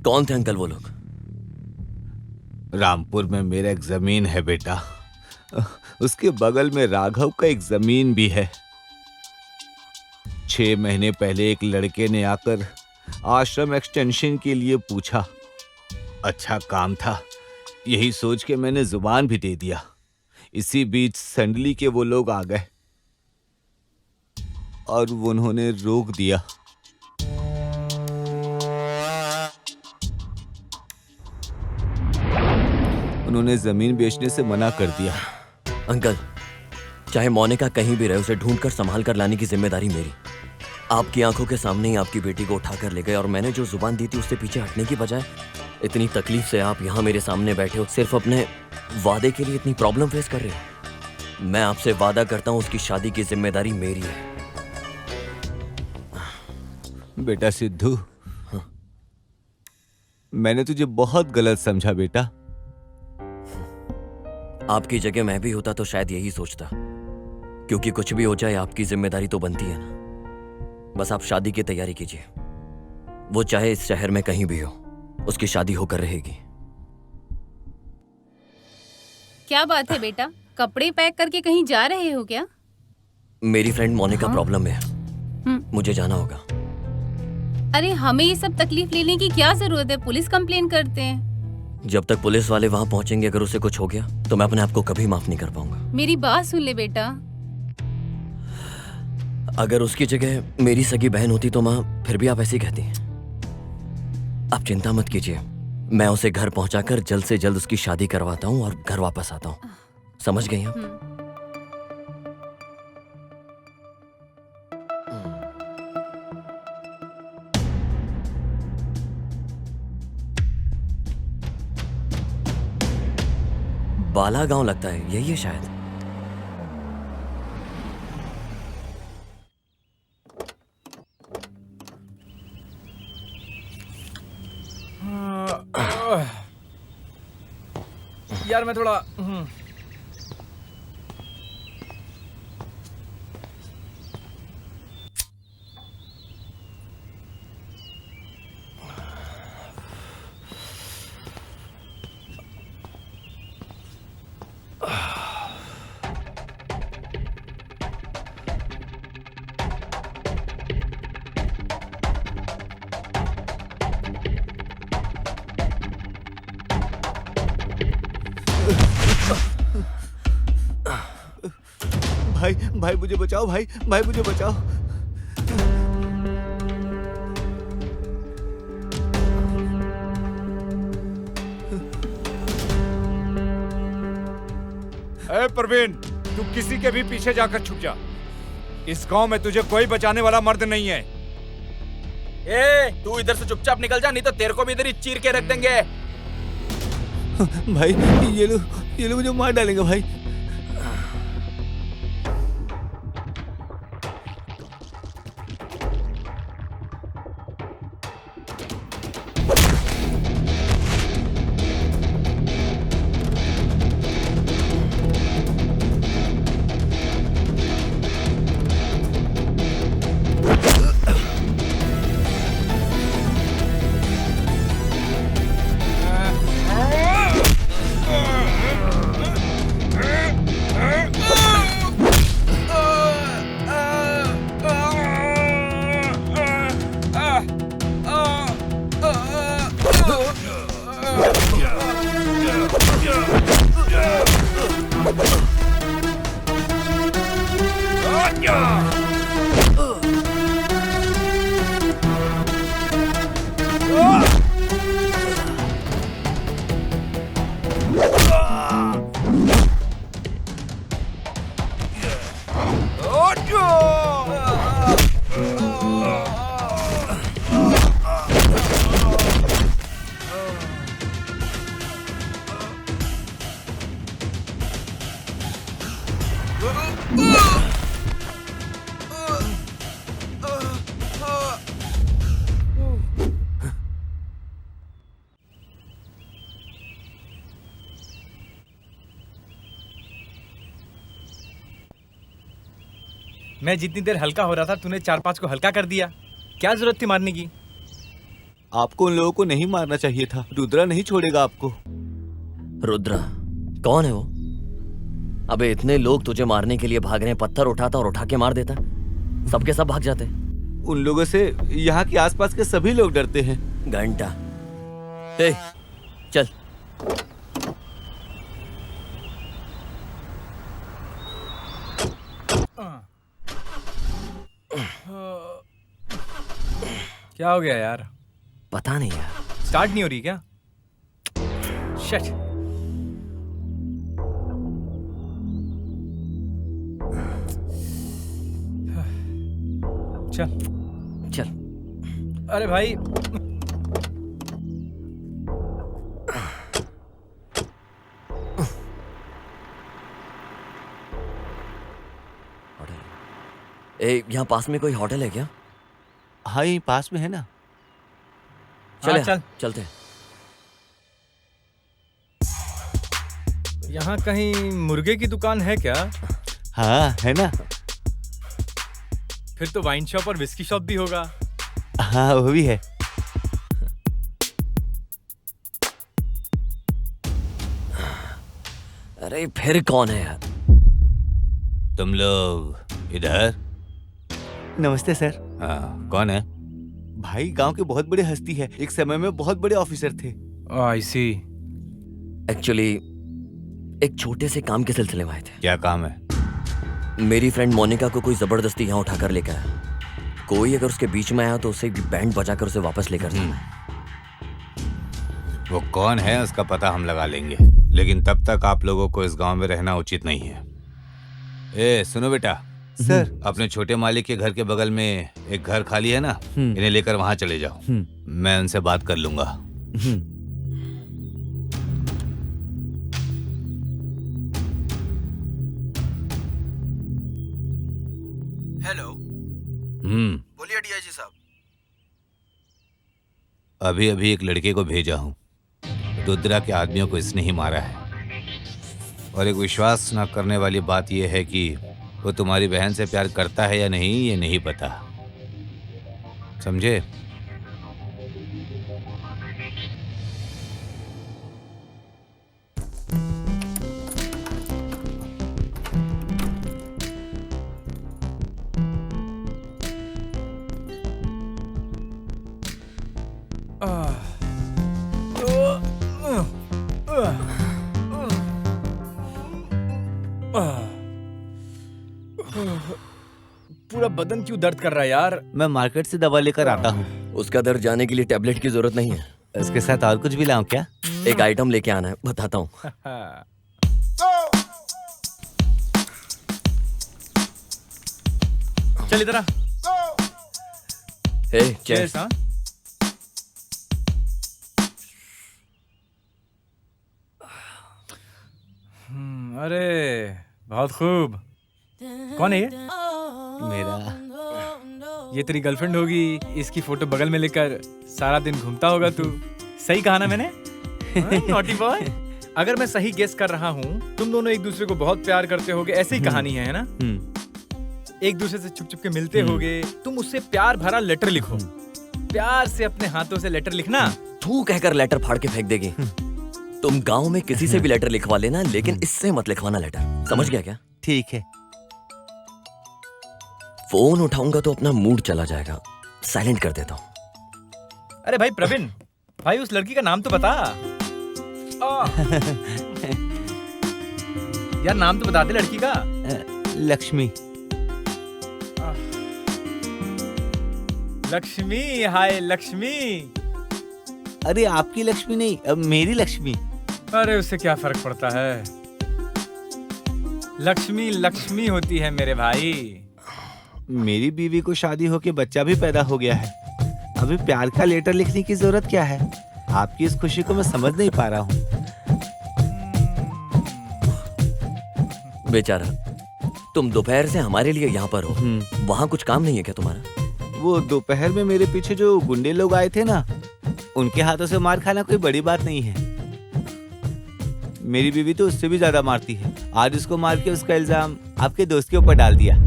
कौन थे अंकल वो लोग? रामपुर में मेरा एक जमीन है बेटा, उसके बगल में राघव का एक जमीन भी है। 6 महीने पहले एक लड़के ने आकर आश्रम एक्सटेंशन के लिए पूछा। अच्छा काम था, यही सोच के मैंने जुबान भी दे दिया। इसी बीच संडली के वो लोग आ गए और उन्होंने रोक दिया। उन्होंने जमीन बेचने से मना कर दिया। अंकल, चाहे मोनिका कहीं भी रहे, उसे ढूंढकर संभाल कर लाने की जिम्मेदारी मेरी। आपकी आंखों के सामने ही आपकी बेटी को उठाकर ले गए, और मैंने जो जुबान दी थी उससे पीछे हटने की बजाय इतनी तकलीफ से आप यहाँ मेरे सामने बैठे हो, सिर्फ अपने वादे के लिए इतनी प्रॉब्लम फेस कर रहे हो। मैं आपसे वादा करता हूँ उसकी शादी की जिम्मेदारी मेरी है। बेटा सिद्धू, मैंने तुझे बहुत गलत समझा बेटा। आपकी जगह मैं भी होता तो शायद यही सोचता, क्योंकि कुछ भी हो जाए आपकी जिम्मेदारी तो बनती है ना। बस आप शादी की तैयारी कीजिए, वो चाहे इस शहर में कहीं भी हो, उसकी शादी होकर रहेगी। क्या बात है बेटा, कपड़े पैक करके कहीं जा रहे हो क्या? मेरी फ्रेंड मोनिका प्रॉब्लम में है, मुझे जाना होगा। अरे हमें ये सब तकलीफ लेने की क्या जरूरत है, पुलिस कंप्लेन करते हैं। जब तक पुलिस वाले वहां पहुंचेंगे, अगर उसे कुछ हो गया तो मैं अपने आप को कभी माफ नहीं कर पाऊंगा। मेरी बात सुन ले बेटा। अगर उसकी जगह मेरी सगी बहन होती तो माँ फिर भी आप ऐसे ही कहती हैं। आप चिंता मत कीजिए, मैं उसे घर पहुंचाकर जल्द से जल्द उसकी शादी करवाता हूँ और घर वापस आता हूँ। समझ गई आप? बाला गांव लगता है, यही है शायद। यार मैं थोड़ा भाई भाई मुझे बचाओ, भाई भाई मुझे बचाओ। ए प्रवीण, तू किसी के भी पीछे जाकर छुप जा। इस गांव में तुझे कोई बचाने वाला मर्द नहीं है। ए, तू इधर से चुपचाप निकल जा, नहीं तो तेरे को भी इधर ही चीर के रख देंगे। भाई ये लोग मुझे मार डालेंगे भाई। मैं जितनी देर हल्का हो रहा था, तूने 4-5 को हल्का कर दिया। क्या जरूरत थी मारने की? आपको उन लोगों को नहीं मारना चाहिए था। रुद्रा नहीं छोड़ेगा आपको। रुद्रा कौन है वो? अबे इतने लोग तुझे मारने के लिए भाग रहे हैं, पत्थर उठाता और उठा के मार देता। सबके सब भाग जाते। उन लोगों से यहाँ के आसपास के सभी लोग डरते हैं। घंटा, ए, चल। क्या हो गया यार? पता नहीं यार, स्टार्ट नहीं हो रही क्या? शिट। चल चल। अरे भाई, ए, यहाँ पास में कोई होटल है क्या? हाँ यहीं पास में है ना। चले, चल। चलते। यहाँ कहीं मुर्गे की दुकान है क्या? हाँ है ना। फिर तो वाइन शॉप और विस्की शॉप भी होगा। हाँ वो भी है। अरे फिर कौन है यार? तुम लोग इधर। नमस्ते सर। हाँ कौन है? भाई गांव के बहुत बड़े हस्ती है, एक समय में बहुत बड़े ऑफिसर थे। आई सी। एक्चुअली एक छोटे से काम के सिलसिले में आए थे। क्या काम है? मेरी फ्रेंड मोनिका को कोई जबरदस्ती यहाँ उठाकर लेकर आया। कोई अगर उसके बीच में आया तो उसे बैंड बजाकर उसे वापस लेकर जाना। वो कौन है उसका पता हम लगा लेंगे, लेकिन तब तक आप लोगों को इस गांव में रहना उचित नहीं है। ए सुनो बेटा, सर अपने छोटे मालिक के घर के बगल में एक घर खाली है ना, इन्हें लेकर वहां चले जाओ। मैं उनसे बात कर लूंगा। हेलो, बोलिए डीआईजी साहब। अभी अभी एक लड़के को भेजा हूँ। रुद्रा के आदमियों को इसने ही मारा है। और एक विश्वास न करने वाली बात यह है कि वो तुम्हारी बहन से प्यार करता है या नहीं ये नहीं पता, समझे? पूरा बदन क्यों दर्द कर रहा है यार? मैं मार्केट से दवा लेकर आता हूँ। उसका दर्द जाने के लिए टैबलेट की जरूरत नहीं है। इसके साथ और कुछ भी लाऊं क्या? एक आइटम लेके आना है, बताता हूँ। चल इधर आ। हे चेस। हाँ अरे बहुत खूब। कौन है ये? मेरा ये तेरी गर्लफ्रेंड होगी। इसकी फोटो बगल में लेकर सारा दिन घूमता होगा तू। सही कहा ना मैंने? Naughty boy. अगर मैं सही गेस कर रहा हूँ, तुम दोनों एक दूसरे को बहुत प्यार करते होगे, ऐसी ही कहानी है ना? एक दूसरे से छुप छुप के मिलते होगे। तुम उससे प्यार भरा लेटर लिखो। प्यार से अपने हाथों से लेटर लिखना। तू कहकर लेटर फाड़ के फेंक देगी। तुम गांव में किसी से भी लेटर लिखवा लेना, लेकिन इससे मत लिखवाना लेटर। समझ गया क्या? ठीक है। फोन उठाऊंगा तो अपना मूड चला जाएगा। साइलेंट कर देता हूँ। अरे भाई प्रवीण, भाई उस लड़की का नाम तो बता। यार नाम तो बता दे लड़की का। लक्ष्मी। लक्ष्मी। हाय लक्ष्मी। अरे आपकी लक्ष्मी नहीं, अब मेरी लक्ष्मी। अरे उससे क्या फर्क पड़ता है? लक्ष्मी लक्ष्मी होती है मेरे भाई। मेरी बीवी को शादी होके बच्चा भी पैदा हो गया है। अभी प्यार का लेटर लिखने की जरूरत क्या है? आपकी इस खुशी को मैं समझ नहीं पा रहा हूँ। बेचारा, तुम दोपहर से हमारे लिए यहाँ पर हो। वहाँ कुछ काम नहीं है क्या तुम्हारा? वो दोपहर में मेरे पीछे जो गुंडे लोग आए थे ना, उनके हाथों से मार खाना कोई बड़ी बात नहीं है। मेरी बीवी तो उससे भी ज्यादा मारती है। आज उसको मार के उसका इल्जाम आपके दोस्त के ऊपर डाल दिया।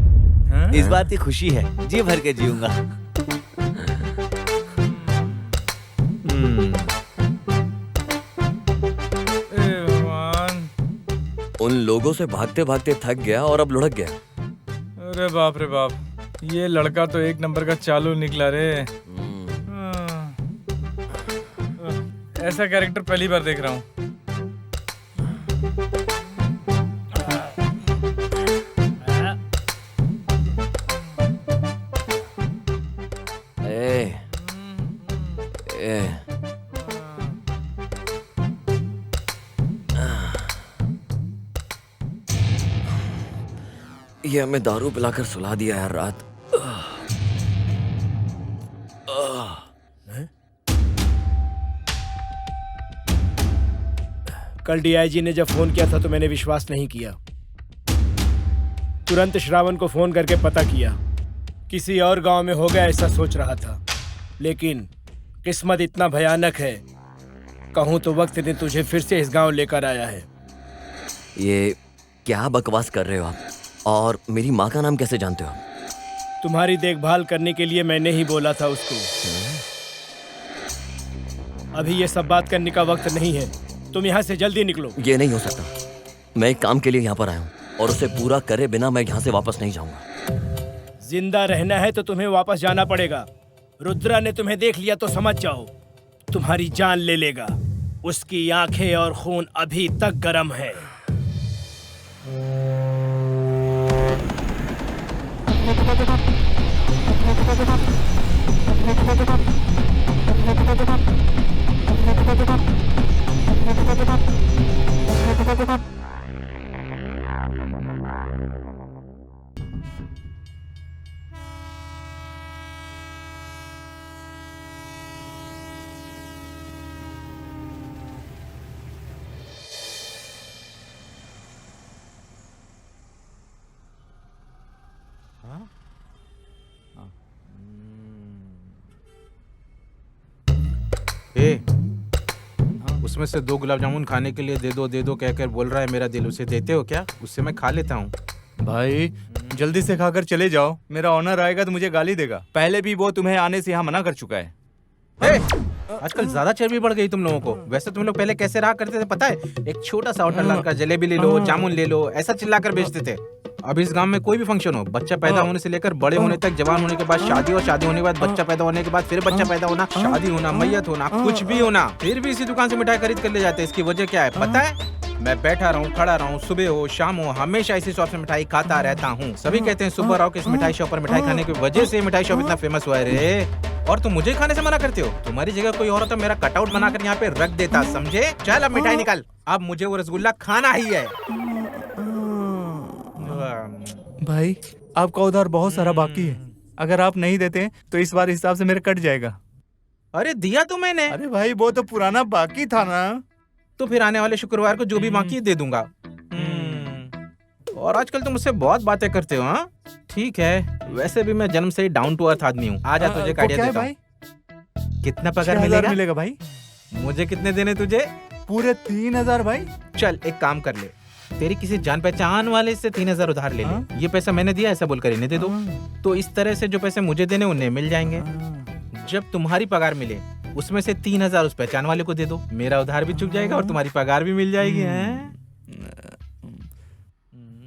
इस बात की खुशी है, जी भर के जीऊंगा। उन लोगों से भागते भागते थक गया और अब लुढ़क गया। अरे बाप रे बाप, ये लड़का तो एक नंबर का चालू निकला रे। ऐसा कैरेक्टर पहली बार देख रहा हूँ। ये हमें दारू पिलाकर सुला दिया यार रात। कल डीआईजी ने जब फोन किया था तो मैंने विश्वास नहीं किया। तुरंत श्रावण को फोन करके पता किया। किसी और गांव में हो गया ऐसा सोच रहा था, लेकिन किस्मत इतना भयानक है, कहूँ तो वक्त ने तुझे फिर से इस गांव लेकर आया है। ये क्या बकवास कर रहे हो आप? और मेरी माँ का नाम कैसे जानते हो? तुम्हारी देखभाल करने के लिए मैंने ही बोला था उसको। अभी ये सब बात करने का वक्त नहीं है, तुम यहाँ से जल्दी निकलो। ये नहीं हो सकता। मैं एक काम के लिए यहाँ पर आया हूँ और उसे पूरा करे बिना मैं यहाँ से वापस नहीं जाऊंगा। जिंदा रहना है तो तुम्हें वापस जाना पड़ेगा। रुद्रा ने तुम्हें देख लिया तो समझ जाओ, तुम्हारी जान ले लेगा। उसकी आंखें और खून अभी तक गर्म है। उसमें से 2 गुलाब जामुन खाने के लिए दे दो कहकर बोल रहा है मेरा दिल। उसे देते हो क्या? उससे मैं खा लेता हूँ। भाई जल्दी से खाकर चले जाओ, मेरा ऑनर आएगा तो मुझे गाली देगा। पहले भी वो तुम्हें आने से यहाँ मना कर चुका है। आजकल ज्यादा चर्बी बढ़ गई तुम लोगों को। वैसे तुम लोग पहले कैसे रहा करते थे पता है? एक छोटा सा होटल डालकर जलेबी ले लो, जामुन ले लो, ऐसा चिल्लाकर बेचते थे। अब इस गांव में कोई भी फंक्शन हो, बच्चा पैदा होने से लेकर बड़े होने तक, जवान होने के बाद शादी, और शादी होने के बाद बच्चा पैदा होने के बाद फिर बच्चा पैदा होना, शादी होना, मैयत होना, कुछ भी होना, फिर भी इसी दुकान से मिठाई खरीद कर ले जाते हैं। इसकी वजह क्या है पता है? मैं बैठा रहूं, खड़ा रहूं, सुबह हो शाम हो, हमेशा इसी शॉप से मिठाई खाता रहता हूँ। सभी कहते हैं सुबह रहो कि इस मिठाई शॉप पर मिठाई खाने की वजह से मिठाई शॉप इतना फेमस हुआ है रे। और तुम मुझे खाने से मना करते हो? तुम्हारी जगह कोई और होता मेरा कटआउट बनाकर यहाँ पे रख देता, समझे? चल अब मिठाई निकाल, अब मुझे वो रसगुल्ला खाना ही है। भाई आपका उधार बहुत सारा बाकी है, अगर आप नहीं देते तो इस बार हिसाब से मेरा कट जाएगा। अरे दिया तो मैंने। अरे भाई वो तो पुराना बाकी था ना। तो फिर आने वाले शुक्रवार को जो भी बाकी दे दूंगा। और आजकल तुम मुझसे बहुत बातें करते हो। हाँ ठीक है, वैसे भी मैं जन्म से ही डाउन टू अर्थ आदमी हूँ। आजा तुझे आइडिया देता हूँ। कितना पगार मिलेगा भाई? मुझे कितने देने तुझे? पूरे 3000 भाई। चल एक काम कर ले, तेरी किसी जान पहचान वाले से 3000 उधार ले ले। ये पैसा मैंने दिया ऐसा बोलकर इन्हें दे दो। तो इस तरह से जो पैसे मुझे देने उन्हें मिल जाएंगे। जब तुम्हारी पगार मिले उसमें से 3000 उस पहचान वाले को दे दो। मेरा उधार भी चुक जाएगा और तुम्हारी पगार भी मिल जाएगी।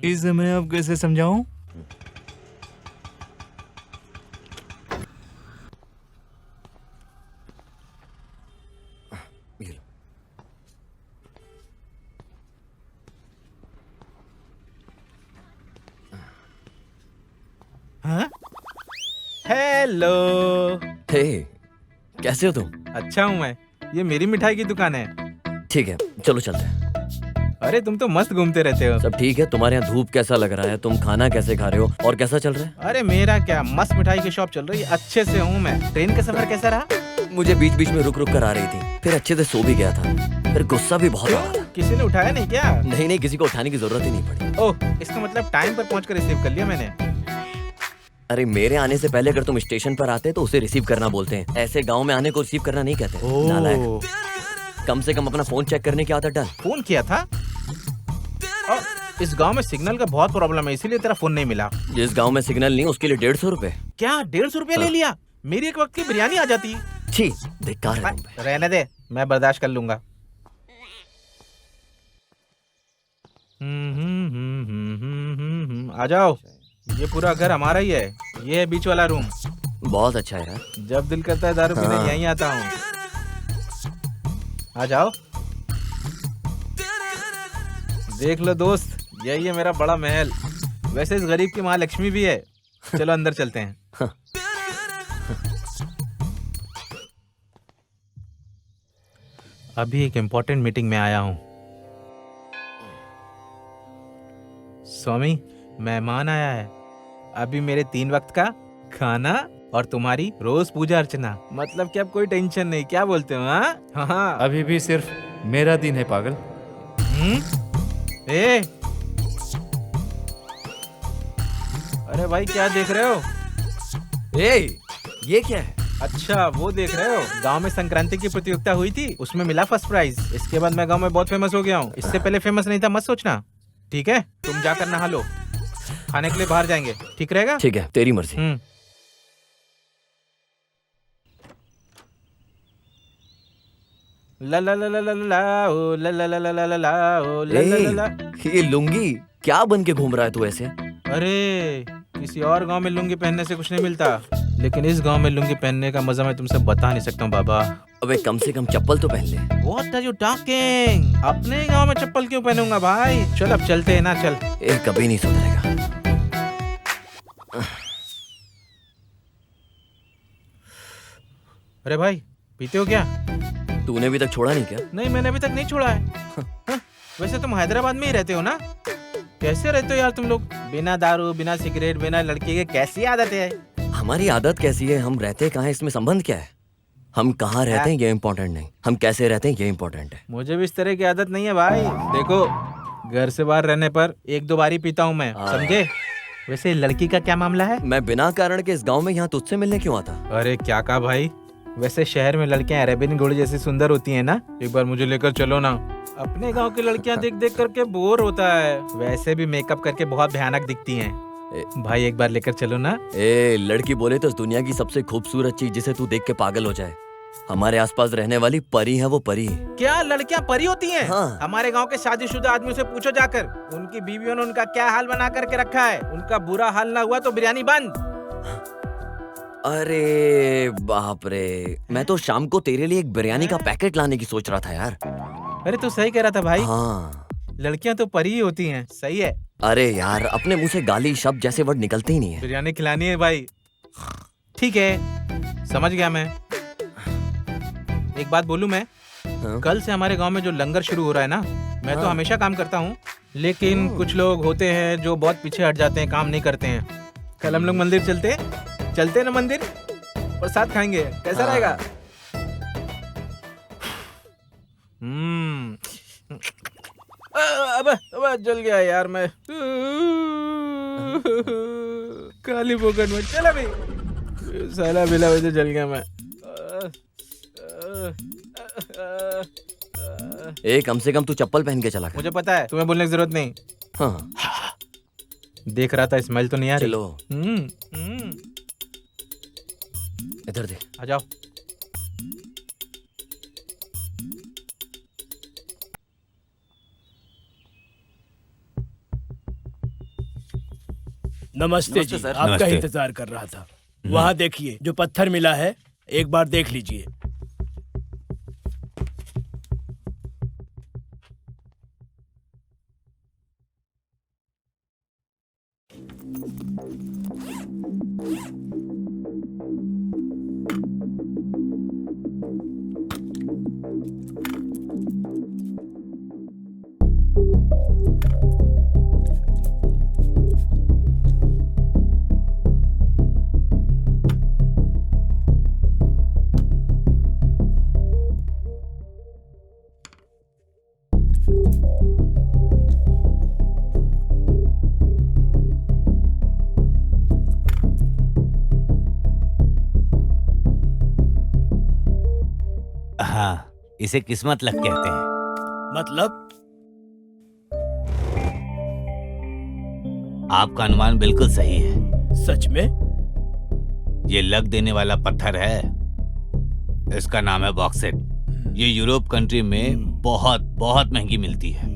इसे मैं अब कैसे समझाऊं? हेलो। हे कैसे हो तुम? अच्छा हूँ मैं, ये मेरी मिठाई की दुकान है। ठीक है चलो चलते हैं। अरे तुम तो मस्त घूमते रहते हो। सब ठीक है, तुम्हारे यहाँ धूप कैसा लग रहा है? तुम खाना कैसे खा रहे हो और कैसा चल रहा है? अरे मेरा क्या, मस्त मिठाई की शॉप चल रही है, अच्छे से हूँ मैं। ट्रेन का सफर कैसा रहा? मुझे बीच बीच में रुक रुक कर आ रही थी, फिर अच्छे से सो भी गया था, फिर गुस्सा भी बहुत आ रहा था। किसी ने उठाया नहीं क्या? नहीं किसी को उठाने की जरूरत ही नहीं पड़ी। ओह इसका मतलब टाइम पर पहुँच कर रिसीव कर लिया मैंने। अरे मेरे आने से पहले अगर तुम स्टेशन पर आते तो उसे रिसीव करना बोलते हैं, ऐसे गांव में आने को रिसीव करना नहीं कहते। नालायक। कम से कम अपना फोन चेक करने की आदत डाल। फोन किया था? इस गांव में सिग्नल का बहुत प्रॉब्लम है, इसीलिए तेरा फोन नहीं मिला। जिस गांव में सिग्नल नहीं उसके लिए 150 रुपए। क्या 150 रुपया ले लिया? मेरी एक वक्त की बिरयानी आ जाती। छी बेकार है तुम पे। रहने दे, मैं बर्दाश्त कर लूंगा। आ जाओ, ये पूरा घर हमारा ही है। ये है बीच वाला रूम। बहुत अच्छा है यार। जब दिल करता है दारू पीने यहीं आता हूँ। आ जाओ, देख लो दोस्त, यही है मेरा बड़ा महल। वैसे इस गरीब की माँ लक्ष्मी भी है। चलो अंदर चलते हैं। अभी एक इम्पोर्टेंट मीटिंग में आया हूँ। स्वामी मेहमान आया है। अभी मेरे 3 वक्त का खाना और तुम्हारी रोज पूजा अर्चना। मतलब कि अब कोई टेंशन नहीं, क्या बोलते हो? हाँ अभी भी सिर्फ मेरा दिन है पागल। ए अरे भाई क्या देख रहे हो? ये क्या है? अच्छा वो देख रहे हो, गांव में संक्रांति की प्रतियोगिता हुई थी, उसमें मिला फर्स्ट प्राइज। इसके बाद मैं गांव में बहुत फेमस हो गया हूँ। इससे पहले फेमस नहीं था, मत सोचना। ठीक है, तुम जाकर नहा लो, खाने के लिए बाहर जाएंगे, ठीक रहेगा? ठीक है, तेरी मर्जी। ला ला ला ला ला ला ओ ला ला ला ला ला ला ला ओ ला ला ला ला। ये लुंगी क्या बन के घूम रहा है तू ऐसे? अरे किसी और गांव में लुंगी पहनने से कुछ नहीं मिलता, लेकिन इस गांव में लुंगी पहनने का मजा मैं तुमसे बता नहीं सकता हूँ बाबा। अबे कम से कम चप्पल तो पहन ले। What are you talking? अपने गांव में चप्पल क्यों पहनूंगा भाई? चल अब चलते हैं ना, चल। ये कभी नहीं सुधरेगा। अरे भाई, पीते हो क्या? तूने अभी तक छोड़ा नहीं क्या? नहीं, मैंने अभी तक नहीं छोड़ा है। हाँ, वैसे तुम हैदराबाद में ही रहते हो ना? कैसे रहते हो यार तुम लोग? बिना दारू, बिना सिगरेट, बिना लड़की के कैसी आदत है? हमारी आदत कैसी है, हम रहते कहाँ है, इसमें संबंध क्या है? हम कहाँ रहते हैं ये इम्पोर्टेंट नहीं, हम कैसे रहते हैं ये इम्पोर्टेंट है। मुझे भी इस तरह की आदत नहीं है भाई। देखो, घर से बाहर रहने पर 1-2 बार ही पीता हूँ मैं, समझे? वैसे लड़की का क्या मामला है? मैं बिना कारण के इस गांव में यहाँ तुझसे मिलने क्यों आता? अरे क्या कहा भाई? वैसे शहर में लड़कियां अरेबियन घोड़े जैसी सुंदर होती हैं ना? एक बार मुझे लेकर चलो ना। अपने गांव की लड़कियां देख देख करके बोर होता है। वैसे भी मेकअप करके बहुत भयानक दिखती हैं। भाई एक बार लेकर चलो ना। ए, लड़की बोले तो इस दुनिया की सबसे खूबसूरत चीज जिसे तू देख के पागल हो जाए। हमारे आसपास रहने वाली परी है वो परी। क्या लड़कियां परी होती हैं? हाँ। हमारे गांव के शादीशुदा आदमियों से पूछो जाकर, उनकी बीवियों ने उनका क्या हाल बना करके रखा है। उनका बुरा हाल ना हुआ तो बिरयानी बंद। अरे बाप रे, मैं तो शाम को तेरे लिए एक बिरयानी का पैकेट लाने की सोच रहा था यार। अरे तू सही कह रहा था भाई। हाँ, लड़कियां तो परी ही होती हैं, सही है। अरे यार, अपने मुंह से गाली शब्द जैसे वर्ड निकलते ही नहीं है। बिरयानी खिलानी है भाई। ठीक है, समझ गया मैं। एक बात बोलूं मैं? हाँ? कल से हमारे गांव में जो लंगर शुरू हो रहा है ना, मैं तो हमेशा काम करता हूँ, लेकिन कुछ लोग होते हैं जो बहुत पीछे हट जाते हैं, काम नहीं करते हैं। कल हम लोग मंदिर चलते हैं ना मंदिर, प्रसाद खाएंगे, कैसा रहेगा? अब जल गया यार मैं। काली पोकट में चला भी साला बिला वजह जल गया मैं। ए, कम से कम तू चप्पल पहन के चला कर। मुझे पता है, तुम्हें बोलने की जरूरत नहीं। हाँ। देख रहा था, स्मेल तो नहीं आ रही। चलो इधर दे। आ जाओ। नमस्ते जी, सर। आपका नमस्ते। इंतजार कर रहा था। वहाँ देखिए, जो पत्थर मिला है, एक बार देख लीजिए। हाँ, इसे किस्मत लक कहते हैं। मतलब? आपका अनुमान बिल्कुल सही है। सच में? ये लक देने वाला पत्थर है। इसका नाम है बॉक्सेट। ये यूरोप कंट्री में बहुत बहुत महंगी मिलती है।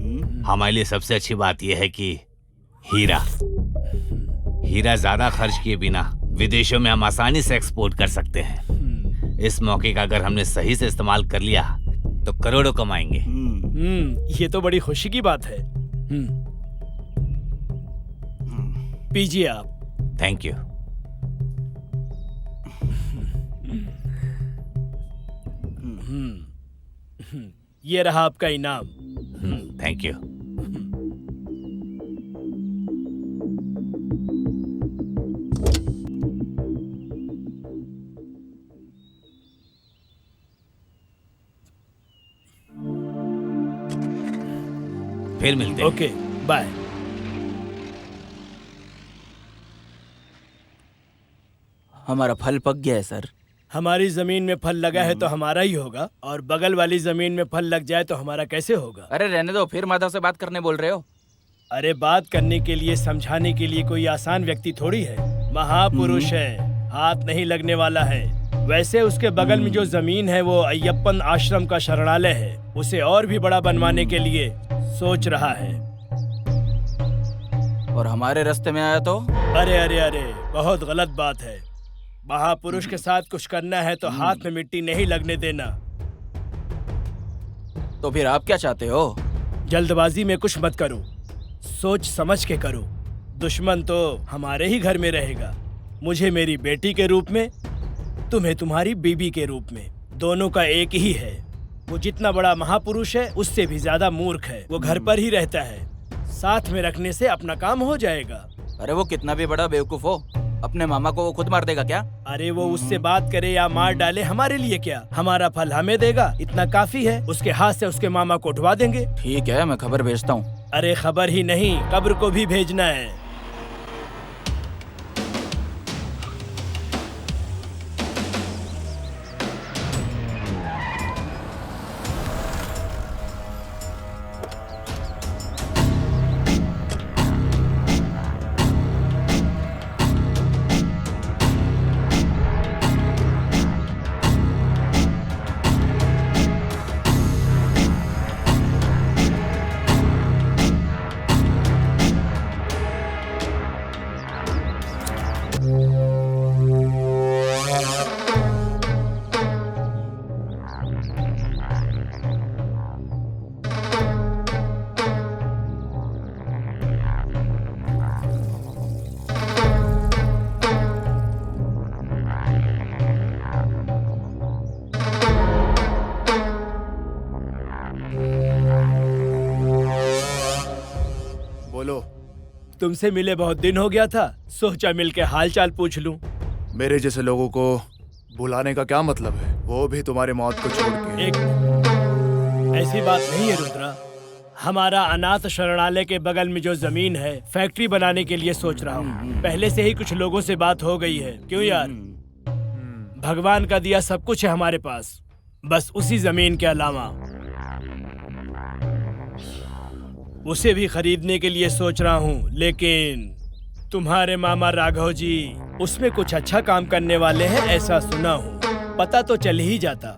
हमारे लिए सबसे अच्छी बात यह है कि हीरा ज्यादा खर्च किए बिना विदेशों में हम आसानी से एक्सपोर्ट कर सकते हैं। इस मौके का अगर हमने सही से इस्तेमाल कर लिया तो करोड़ों कमाएंगे। ये तो बड़ी खुशी की बात है। पीजिए आप। Thank you. ये रहा आपका इनाम। Thank you. फिर मिलते हैं। Okay, bye. हमारा फल पक गया है सर। हमारी जमीन में फल लगा है तो हमारा ही होगा, और बगल वाली जमीन में फल लग जाए तो हमारा कैसे होगा? अरे रहने दो, फिर माधव से बात करने बोल रहे हो? अरे बात करने के लिए, समझाने के लिए कोई आसान व्यक्ति थोड़ी है। महापुरुष है, हाथ नहीं लगने वाला है। वैसे उसके बगल में जो जमीन है वो अय्यप्पन आश्रम का शरणालय है। उसे और भी बड़ा बनवाने के लिए सोच रहा है। और हमारे रास्ते में आया तो? अरे अरे अरे, बहुत गलत बात है। महापुरुष के साथ कुछ करना है तो हाथ में मिट्टी नहीं लगने देना। तो फिर आप क्या चाहते हो? जल्दबाजी में कुछ मत करो, सोच समझ के करो। दुश्मन तो हमारे ही घर में रहेगा, मुझे मेरी बेटी के रूप में, तुम्हें तुम्हारी बीबी के रूप में। दोनों का एक ही है। वो जितना बड़ा महापुरुष है उससे भी ज्यादा मूर्ख है। वो घर पर ही रहता है, साथ में रखने से अपना काम हो जाएगा। अरे वो कितना भी बड़ा बेवकूफ हो, अपने मामा को वो खुद मार देगा क्या? अरे वो उससे बात करे या मार डाले, हमारे लिए क्या, हमारा फल हमें देगा, इतना काफी है। उसके हाथ से उसके मामा को उठवा देंगे। ठीक है, मैं खबर भेजता हूँ। अरे खबर ही नहीं, कब्र को भी भेजना है। तुमसे मिले बहुत दिन हो गया था, सोचा मिलके हाल चाल पूछ लूं। मेरे जैसे लोगों को बुलाने का क्या मतलब है, वो भी तुम्हारी मौत को छोड़ के। एक ऐसी बात नहीं है रुद्रा, हमारा अनाथ शरणालय के बगल में जो जमीन है फैक्ट्री बनाने के लिए सोच रहा हूँ। पहले से ही कुछ लोगों से बात हो गई है। क्यों यार, भगवान का दिया सब कुछ है हमारे पास, बस उसी जमीन के अलावा उसे भी खरीदने के लिए सोच रहा हूँ। लेकिन तुम्हारे मामा राघव जी उसमें कुछ अच्छा काम करने वाले हैं ऐसा सुना हूँ, पता तो चल ही जाता।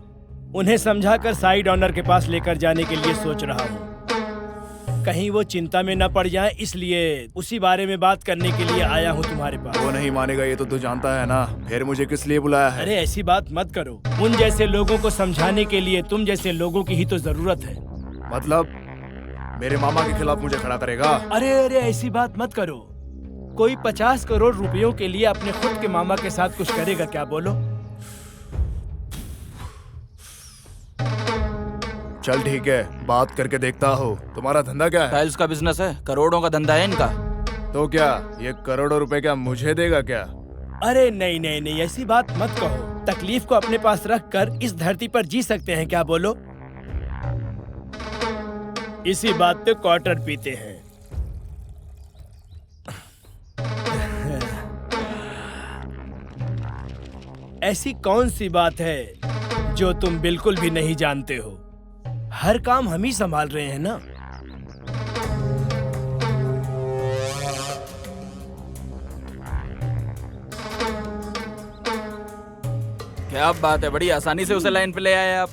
उन्हें समझाकर साइड ऑनर के पास लेकर जाने के लिए सोच रहा हूँ, कहीं वो चिंता में न पड़ जाए, इसलिए उसी बारे में बात करने के लिए आया हूँ तुम्हारे पास। वो नहीं मानेगा ये तो तू जानता है ना, फिर मुझे किस लिए बुलाया है? अरे ऐसी बात मत करो, उन जैसे लोगों को समझाने के लिए तुम जैसे लोगों की ही तो जरूरत है। मतलब मेरे मामा के खिलाफ मुझे खड़ा करेगा? अरे अरे ऐसी बात मत करो, कोई 50 करोड़ रुपयों के लिए अपने खुद के मामा के साथ कुछ करेगा क्या, बोलो? चल ठीक है, बात करके देखता हूँ। तुम्हारा धंधा क्या है? टाइल्स का बिजनेस है, करोड़ों का धंधा है इनका। तो क्या ये करोड़ों रुपए क्या मुझे देगा क्या? अरे नहीं नहीं नहीं, ऐसी बात मत कहो। तकलीफ को अपने पास रख कर इस धरती पर जी सकते हैं क्या, बोलो? इसी बात पे क्वार्टर पीते हैं। ऐसी कौन सी बात है जो तुम बिल्कुल भी नहीं जानते हो? हर काम हम ही संभाल रहे हैं ना। क्या बात है, बड़ी आसानी से उसे लाइन पे ले आए आप।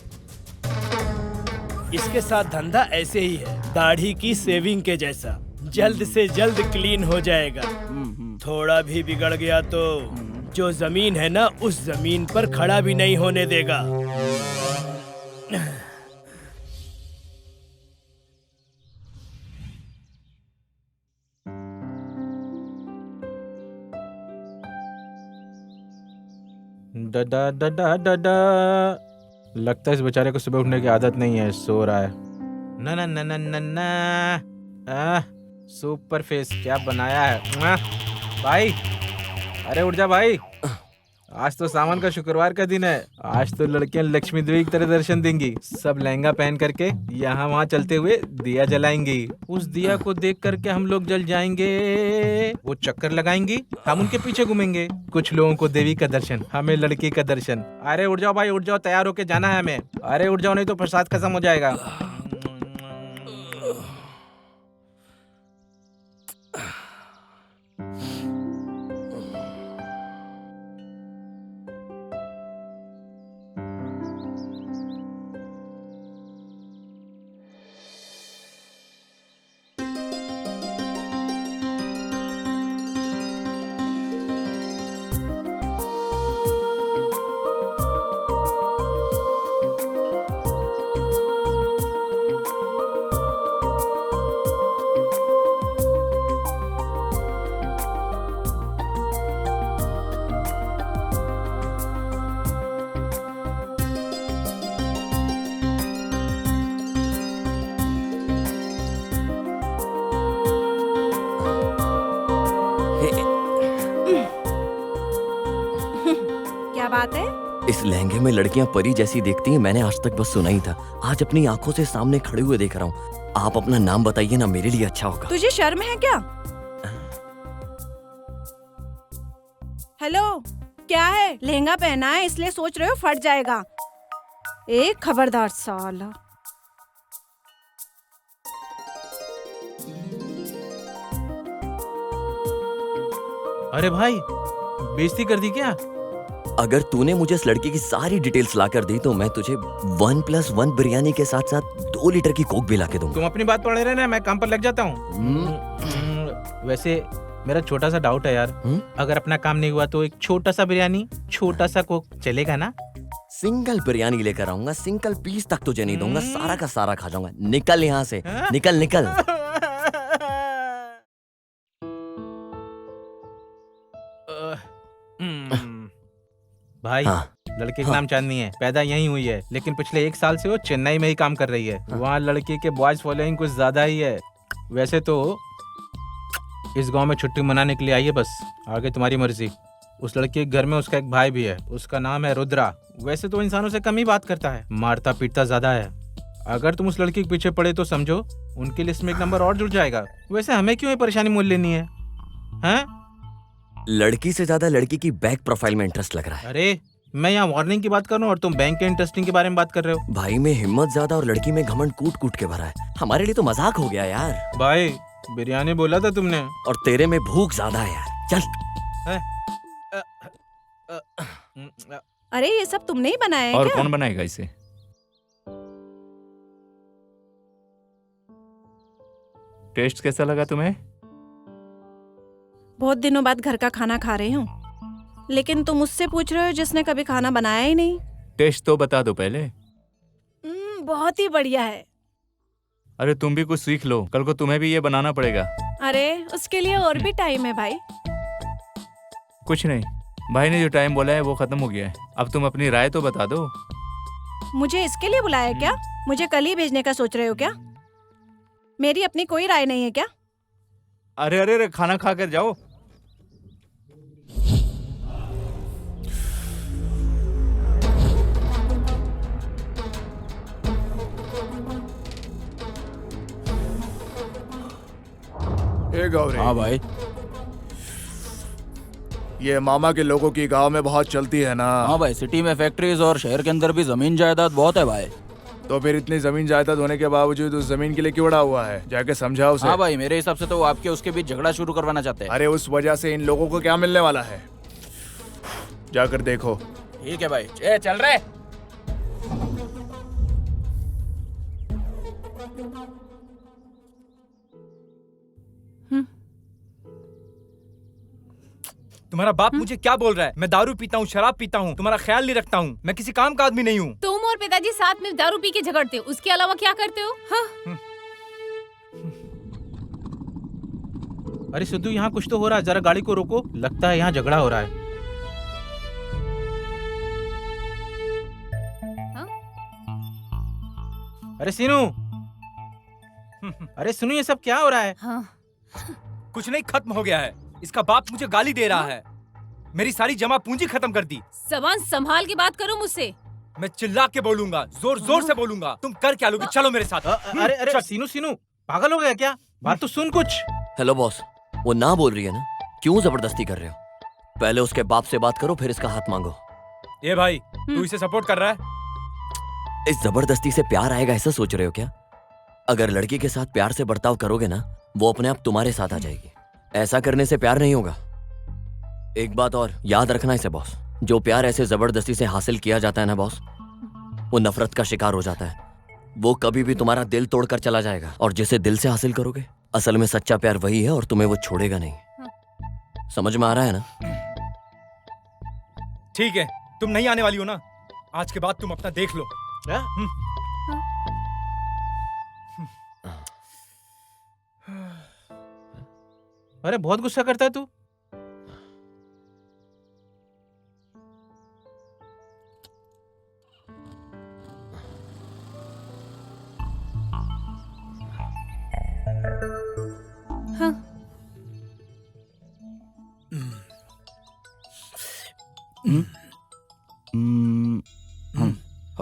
इसके साथ धंधा ऐसे ही है, दाढ़ी की सेविंग के जैसा, जल्द से जल्द क्लीन हो जाएगा। थोड़ा भी बिगड़ गया तो जो जमीन है ना, उस जमीन पर खड़ा भी नहीं होने देगा। डडा डडा डडा। लगता है इस बेचारे को सुबह उठने की आदत नहीं है, सो रहा है। ना ना ना ना ना ना। सुपर फेस क्या बनाया है भाई। अरे उठ जा भाई, आज तो सावन का शुक्रवार का दिन है। आज तो लड़कियां लक्ष्मी देवी की तरह दर्शन देंगी। सब लहंगा पहन करके यहाँ वहाँ चलते हुए दिया जलाएंगी। उस दिया को देख करके हम लोग जल जाएंगे। वो चक्कर लगाएंगी, हम उनके पीछे घूमेंगे। कुछ लोगों को देवी का दर्शन, हमें लड़की का दर्शन। अरे उठ जाओ भाई, उठ जाओ, तैयार होके जाना है हमें। अरे उठ जाओ, नहीं तो प्रसाद खत्म हो जाएगा। बात है? इस लहंगे में लड़कियां परी जैसी दिखती हैं, मैंने आज तक बस सुना ही था। आज अपनी आंखों से सामने खड़े हुए देख रहा हूँ। आप अपना नाम बताइए ना, मेरे लिए अच्छा होगा। तुझे शर्म है क्या? हेलो, क्या है? लहंगा पहना है इसलिए सोच रहे हो फट जाएगा। एक खबरदार साला। अरे भाई, बेइज्जती कर दी क्या? अगर तूने मुझे इस लड़की की सारी डिटेल्स ला कर दी तो मैं तुझे 1+1 बिरयानी के साथ साथ 2 लीटर की कोक भी ला के दूंगा। तुम अपनी बात पढ़े रहना, मैं काम पर लग जाता हूँ। वैसे मेरा छोटा सा डाउट है यार। अगर अपना काम नहीं हुआ तो एक छोटा सा बिरयानी, छोटा सा कोक चलेगा ना? सिंगल बिरयानी लेकर आऊंगा, सिंगल पीस तक तुझे नहीं दूंगा, सारा का सारा खा जाऊंगा। निकल यहाँ से, निकल निकल। भाई, लड़के का नाम चांदनी है, पैदा यहीं हुई है, लेकिन पिछले 1 साल से वो चेन्नई में ही काम कर रही है। वहाँ लड़के के बॉयज फॉलोइंग कुछ ज्यादा ही है। वैसे तो इस गांव में छुट्टी मनाने के लिए आई है, बस आगे तुम्हारी मर्जी। उस लड़के के घर में उसका एक भाई भी है, उसका नाम है रुद्रा। वैसे तो इंसानों से कम ही बात करता है, मारता पीटता ज्यादा है। अगर तुम उस लड़की के पीछे पड़े तो समझो उनकी लिस्ट में एक नंबर और जुड़ जाएगा। वैसे हमें क्यों ये परेशानी मोल लेनी है, हैं? लड़की से ज्यादा लड़की की बैक प्रोफाइल में इंटरेस्ट लग रहा है। अरे मैं यहाँ वार्निंग की बात कर रहा हूँ और तुम बैंक के इंटरेस्टिंग के बारे में बात कर रहे हो। भाई में हिम्मत ज्यादा और लड़की में घमंड कूट कूट के भरा है। हमारे लिए तो मजाक हो गया यार। भाई बिरयानी बोला था तुमने, और तेरे में भूख ज्यादा है यार। चल। अरे ये सब तुमने ही बनाया है और क्या? कौन बनाएगा इसे? टेस्ट कैसा लगा तुम्हें? बहुत दिनों बाद घर का खाना खा रही हूँ, लेकिन तुम मुझसे पूछ रहे हो जिसने कभी खाना बनाया ही नहीं। टेस्ट तो बता दो पहले। बहुत ही बढ़िया है। अरे तुम भी कुछ सीख लो, कल को तुम्हें भी ये बनाना पड़ेगा। अरे उसके लिए और भी टाइम है भाई। कुछ नहीं, भाई ने जो टाइम बोला है वो खत्म हो गया है। अब तुम अपनी राय तो बता दो। मुझे इसके लिए बुलाया क्या? मुझे कल ही भेजने का सोच रहे हो क्या? मेरी अपनी कोई राय नहीं है क्या? अरे अरे अरे, खाना खा कर जाओ। गौरी। हाँ भाई। ये मामा के लोगों की गांव में बहुत चलती है ना? हाँ भाई, सिटी में फैक्ट्रीज और शहर के अंदर भी जमीन जायदाद बहुत है भाई। तो फिर इतनी जमीन जायदाद होने के बावजूद उस जमीन के लिए क्यों अड़ा हुआ है? जाके समझाओ उसे। हाँ भाई, मेरे हिसाब से तो वो आपके उसके बीच झगड़ा शुरू करवाना चाहते हैं। अरे उस वजह से इन लोगों को क्या मिलने वाला है, जाकर देखो। ठीक है भाई, चल रहे। तुम्हारा बाप मुझे क्या बोल रहा है? मैं दारू पीता हूँ, शराब पीता हूँ, तुम्हारा ख्याल नहीं रखता हूँ, मैं किसी काम का आदमी नहीं हूँ। तुम और पिताजी साथ में दारू पी के झगड़ते हो, उसके अलावा क्या करते हो? हाँ? अरे सिद्धू, यहाँ कुछ तो हो रहा है, जरा गाड़ी को रोको। लगता है यहाँ झगड़ा हो रहा है। अरे सीनू, अरे सुनो, ये सब क्या हो रहा है? हाँ। कुछ नहीं, खत्म हो गया है। इसका बाप मुझे गाली दे रहा है, मेरी सारी जमा पूंजी खत्म कर दी। जबान संभाल के बात करो मुझसे। मैं चिल्ला के बोलूंगा, जोर जोर से बोलूंगा। तुम कर क्या लोगे? चलो मेरे साथ। अरे अरे सीनू, पागल हो गया क्या? बात तो सुन कुछ। हेलो बॉस, वो ना बोल रही है ना, क्यों जबरदस्ती कर रहे हो? पहले उसके बाप से बात करो, फिर इसका हाथ मांगो। ये भाई, तू इसे सपोर्ट कर रहा है? इस जबरदस्ती से प्यार आएगा ऐसा सोच रहे हो क्या? अगर लड़की के साथ प्यार से बर्ताव करोगे ना, वो अपने आप तुम्हारे साथ आ जाएगी। ऐसा करने से प्यार नहीं होगा। एक बात और याद रखना इसे बॉस, जो प्यार ऐसे जबरदस्ती से हासिल किया जाता है ना बॉस, वो नफरत का शिकार हो जाता है। वो कभी भी तुम्हारा दिल तोड़कर चला जाएगा, और जिसे दिल से हासिल करोगे, असल में सच्चा प्यार वही है और तुम्हें वो छोड़ेगा नहीं। समझ में आ रहा है ना? ठीक है, तुम नहीं आने वाली हो ना? आज के बाद तुम अपना देख लो। अरे बहुत गुस्सा करता है तू। हाँ।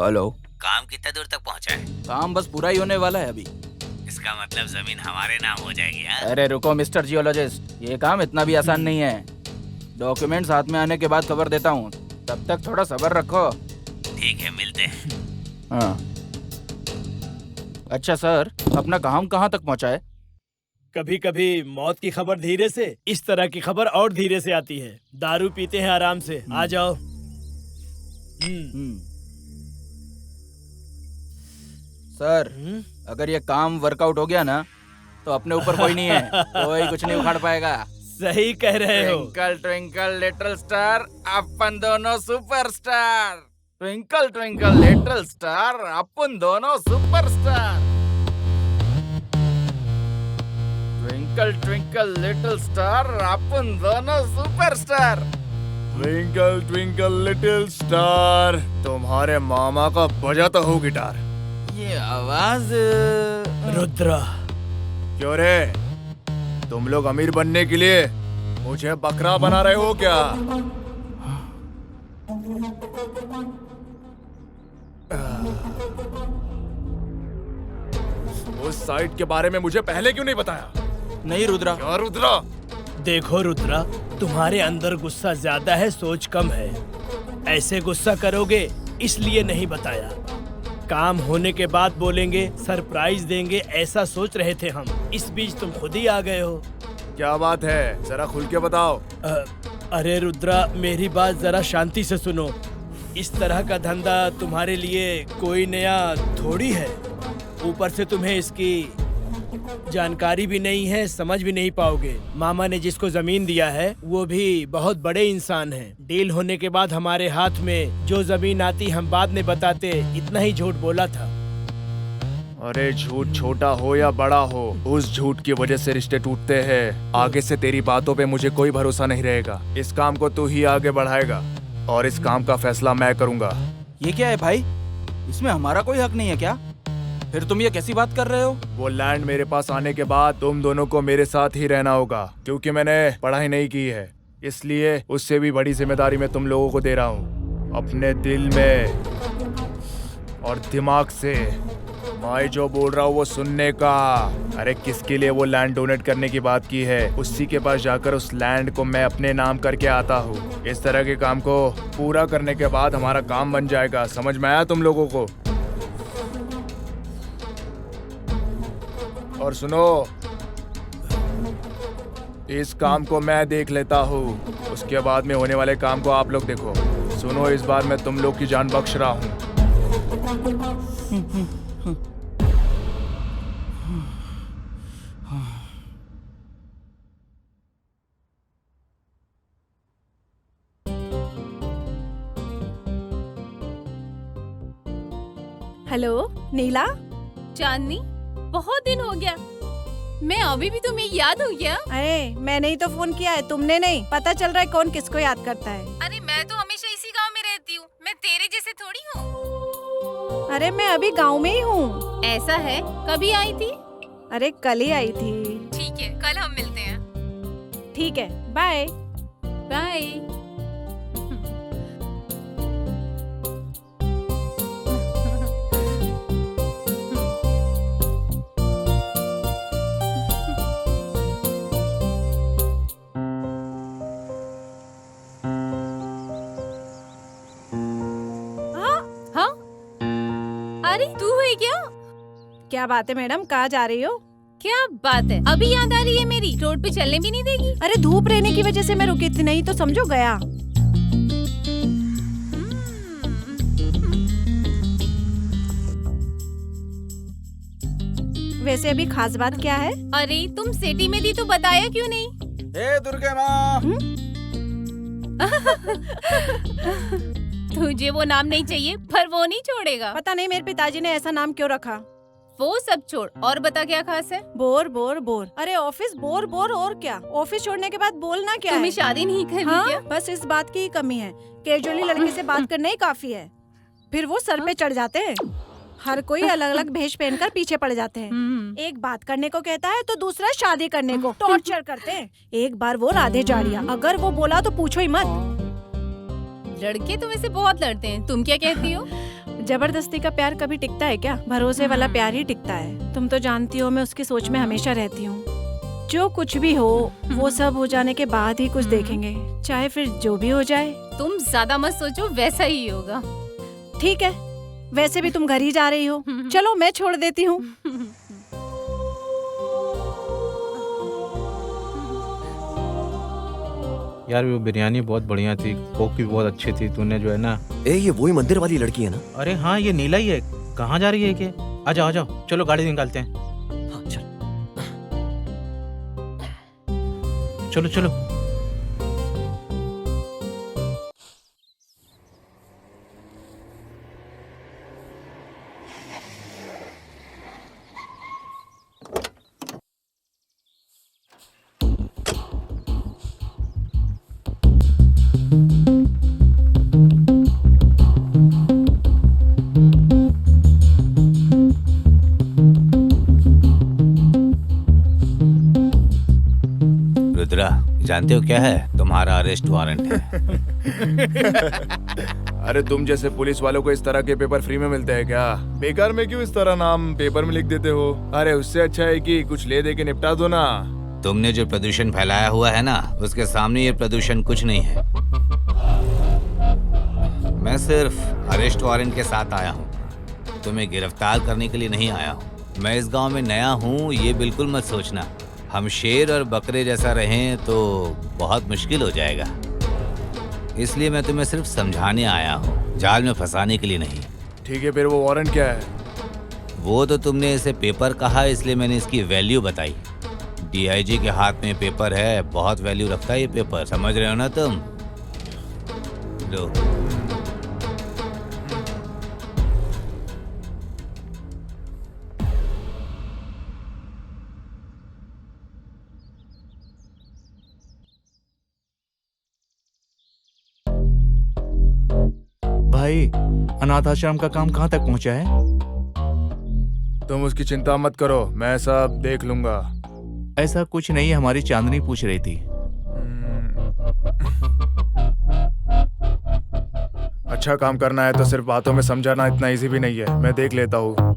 हेलो। काम कितना दूर तक पहुंचा है? काम बस पूरा ही होने वाला है अभी। इसका मतलब जमीन हमारे नाम हो जाएगी। हाँ? अरे रुको मिस्टर जियोलॉजिस्ट, ये काम इतना भी आसान नहीं है। डॉक्यूमेंट्स हाथ में आने के बाद खबर देता हूँ, तब तक थोड़ा सब्र रखो। ठीक है, मिलते हैं। हाँ। अच्छा सर, अपना काम कहाँ तक पहुँचा है? कभी कभी मौत की खबर धीरे से, इस तरह की खबर और धीरे से आती है। दारू पीते हैं आराम से, आ जाओ। सर, अगर ये काम वर्कआउट हो गया ना, तो अपने ऊपर कोई नहीं है, कोई कुछ नहीं उखाड़ पाएगा। सही कह रहे हो। ट्विंकल ट्विंकल लिटिल स्टार, अपन दोनों superstar. Twinkle twinkle little star, अपन दोनों superstar. Twinkle twinkle little star, अपन दोनों superstar. Twinkle twinkle little star, तुम्हारे मामा का बजाता हो गिटार। ये आवाज रुद्रा। क्यों रे, तुम लोग अमीर बनने के लिए मुझे बकरा बना रहे हो क्या? उस साइट के बारे में मुझे पहले क्यों नहीं बताया? नहीं रुद्रा। क्या रुद्रा? देखो रुद्रा, तुम्हारे अंदर गुस्सा ज्यादा है, सोच कम है। ऐसे गुस्सा करोगे इसलिए नहीं बताया। काम होने के बाद बोलेंगे, सरप्राइज देंगे, ऐसा सोच रहे थे हम। इस बीच तुम खुद ही आ गए हो। क्या बात है, जरा खुल के बताओ। अरे रुद्रा, मेरी बात जरा शांति से सुनो। इस तरह का धंधा तुम्हारे लिए कोई नया थोड़ी है। ऊपर से तुम्हें इसकी जानकारी भी नहीं है, समझ भी नहीं पाओगे। मामा ने जिसको जमीन दिया है वो भी बहुत बड़े इंसान हैं। डील होने के बाद हमारे हाथ में जो जमीन आती हम बाद में बताते, इतना ही झूठ बोला था। अरे झूठ छोटा हो या बड़ा हो, उस झूठ की वजह से रिश्ते टूटते हैं। आगे से तेरी बातों पे मुझे कोई भरोसा नहीं रहेगा। इस काम को तू ही आगे बढ़ाएगा और इस काम का फैसला मैं करूंगा। ये क्या है भाई, इसमें हमारा कोई हक नहीं है क्या? फिर तुम ये कैसी बात कर रहे हो? वो लैंड मेरे पास आने के बाद तुम दोनों को मेरे साथ ही रहना होगा, क्योंकि मैंने पढ़ाई नहीं की है। इसलिए उससे भी बड़ी जिम्मेदारी मैं तुम लोगों को दे रहा हूँ। अपने दिल में और दिमाग से मैं जो बोल रहा हूँ वो सुनने का। अरे किसके लिए वो लैंड डोनेट करने की बात की है, उसी के पास जाकर उस लैंड को मैं अपने नाम करके आता हूँ। इस तरह के काम को पूरा करने के बाद हमारा काम बन जाएगा। समझ में आया तुम लोगों को? और सुनो, इस काम को मैं देख लेता हूँ, उसके बाद में होने वाले काम को आप लोग देखो। सुनो, इस बार मैं तुम लोग की जान बख्श रहा हूँ। हेलो नीला। चांदनी, बहुत दिन हो गया, मैं अभी भी तुम्हें याद हूँ क्या? अरे मैंने ही तो फोन किया है, तुमने नहीं। पता चल रहा है कौन किसको याद करता है। अरे मैं तो हमेशा इसी गांव में रहती हूँ, मैं तेरे जैसे थोड़ी हूँ। अरे मैं अभी गांव में ही हूँ। ऐसा है, कभी आई थी? अरे कल ही आई थी। ठीक है, कल हम मिलते हैं। ठीक है, बाय बाय। अरे तू है क्या? क्या बात है मैडम, कहाँ जा रही हो? क्या बात है, अभी याद आ रही है मेरी। रोड पे चलने भी नहीं देगी? अरे धूप रहने की वजह से मैं रुकी थी, नहीं तो समझो गया। वैसे अभी खास बात क्या है? अरे तुम सिटी में थी तो बताया क्यों नहीं? हे दुर्गे माँ। तुझे वो नाम नहीं चाहिए, पर वो नहीं छोड़ेगा। पता नहीं मेरे पिताजी ने ऐसा नाम क्यों रखा। वो सब छोड़, और बता क्या खास है? Bore bore bore. अरे ऑफिस बोर बोर, और क्या? ऑफिस छोड़ने के बाद बोलना क्या है? तुम्हें शादी नहीं करनी क्या? बस इस बात की ही कमी है। कैजुअली लड़के से बात करना ही काफी है, फिर वो सर पे चढ़ जाते हैं। हर कोई अलग अलग भेष पहनकर पीछे पड़ जाते हैं। एक बात करने को कहता है तो दूसरा शादी करने को टॉर्चर करते हैं। एक बार वो राधे जाड़िया, अगर वो बोला तो पूछो ही मत। लड़के तो वैसे बहुत लड़ते हैं, तुम क्या कहती हो? जबरदस्ती का प्यार कभी टिकता है क्या? भरोसे वाला प्यार ही टिकता है। तुम तो जानती हो मैं उसकी सोच में हमेशा रहती हूँ। जो कुछ भी हो वो सब हो जाने के बाद ही कुछ देखेंगे, चाहे फिर जो भी हो जाए। तुम ज्यादा मत सोचो, वैसा ही होगा। ठीक है, वैसे भी तुम घर ही जा रही हो, चलो मैं छोड़ देती हूँ। यार वो बिरयानी बहुत बढ़िया थी, कोक भी बहुत अच्छी थी। तूने जो है ना, ये वही मंदिर वाली लड़की है ना? अरे हाँ, ये नीला ही है। कहाँ जा रही है ये? आ जाओ आ जाओ, चलो गाड़ी निकालते हैं। हाँ चल। चलो चलो। रुद्रा, जानते हो क्या है? तुम्हारा अरेस्ट वारंट है। अरे तुम जैसे पुलिस वालों को इस तरह के पेपर फ्री में मिलते हैं क्या? बेकार में क्यों इस तरह नाम पेपर में लिख देते हो? अरे उससे अच्छा है कि कुछ ले दे के निपटा दो ना। तुमने जो प्रदूषण फैलाया हुआ है ना, उसके सामने ये प्रदूषण कुछ नहीं है। मैं सिर्फ अरेस्ट वारंट के साथ आया हूँ, तुम्हें गिरफ्तार करने के लिए नहीं आया हूँ। मैं इस गांव में नया हूँ, ये बिल्कुल मत सोचना हम शेर और बकरे जैसा रहें तो बहुत मुश्किल हो जाएगा। इसलिए मैं तुम्हें सिर्फ समझाने आया हूँ, जाल में फंसाने के लिए नहीं। ठीक है, फिर वो वारंट क्या है? वो तो तुमने इसे पेपर कहा, इसलिए मैंने इसकी वैल्यू बताई। डीआईजी के हाथ में पेपर है, बहुत वैल्यू रखता है ये पेपर, समझ रहे हो ना तुम? लो। भाई, अनाथ आश्रम का काम कहाँ तक पहुँचा है? तुम उसकी चिंता मत करो, मैं सब देख लूंगा। ऐसा कुछ नहीं है, हमारी चांदनी पूछ रही थी। अच्छा काम करना है तो सिर्फ बातों में समझाना इतना इजी भी नहीं है, मैं देख लेता हूँ।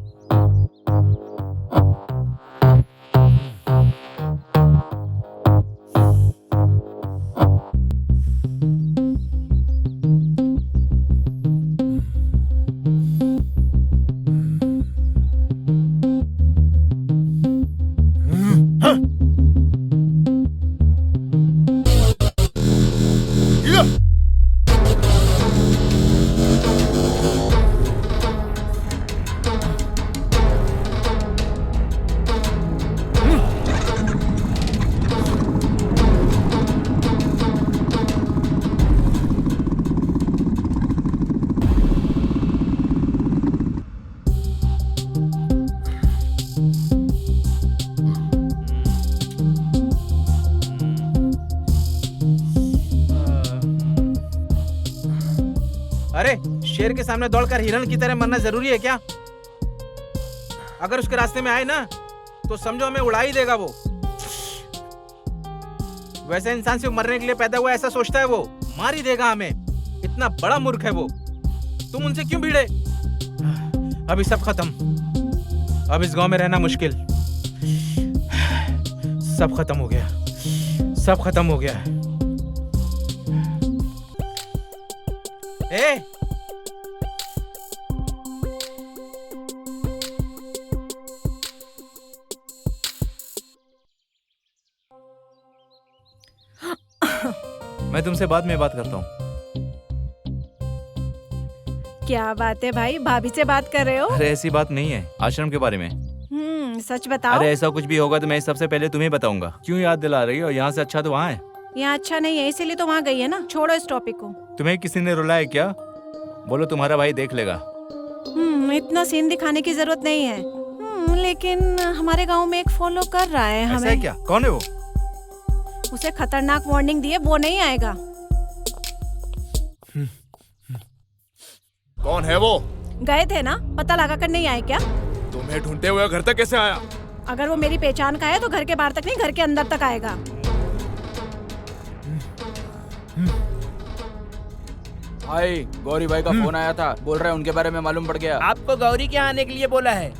अरे शेर के सामने दौड़कर हिरण की तरह मरना जरूरी है क्या? अगर उसके रास्ते में आए ना तो समझो हमें उड़ा ही देगा वो। वैसे इंसान सिर्फ मरने के लिए पैदा हुआ ऐसा सोचता है वो, मार ही देगा हमें। इतना बड़ा मूर्ख है वो। तुम उनसे क्यों भिड़े? अभी सब खत्म, अब इस गांव में रहना मुश्किल। सब खत्म हो गया, सब खत्म हो गया। ए! मैं तुमसे बाद में बात करता हूँ। क्या बात है भाई, भाभी से बात कर रहे हो? अरे ऐसी बात नहीं है, आश्रम के बारे में। सच बताओ। अरे ऐसा कुछ भी होगा तो मैं सबसे पहले तुम्हें बताऊंगा। क्यों याद दिला रही हो? यहाँ से अच्छा तो वहाँ है। यहाँ अच्छा नहीं है, इसीलिए तो वहाँ गई है ना। छोड़ो इस टॉपिक को। तुम्हें किसी ने रुलाया क्या? बोलो तुम्हारा भाई देख लेगा। इतना सीन दिखाने की जरूरत नहीं है। लेकिन हमारे गांव में एक फॉलो कर रहा है हमें। ऐसा है क्या? कौन है वो? उसे खतरनाक वार्निंग दिए, वो नहीं आएगा। कौन है वो? गए थे ना, पता लगा कर नहीं आए क्या? तुम्हें ढूंढते हुए घर तक कैसे आया? अगर वो मेरी पहचान का है तो घर के बाहर तक नहीं, घर के अंदर तक आएगा। भाई गौरी भाई का फोन आया था, बोल रहे हैं उनके बारे में मालूम पड़ गया। आपको गौरी के यहाँ आने के लिए बोला है।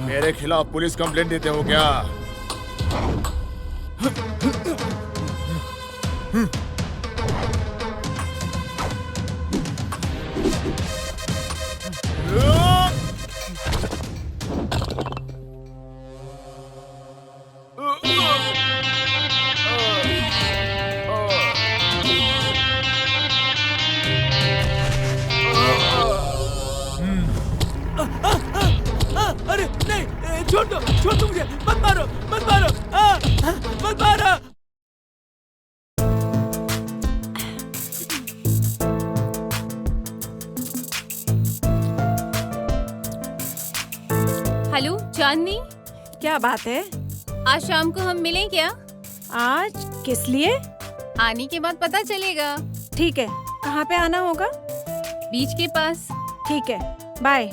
मेरे खिलाफ पुलिस कंप्लेंट देते हो क्या? अरे नहीं, छोड़ दो मुझे, मत मारो, मत मारो। हेलो चांदनी, क्या बात है? आज शाम को हम मिलें क्या? आज किस लिए? आने के बाद पता चलेगा। ठीक है, कहाँ पे आना होगा? बीच के पास। ठीक है, बाय।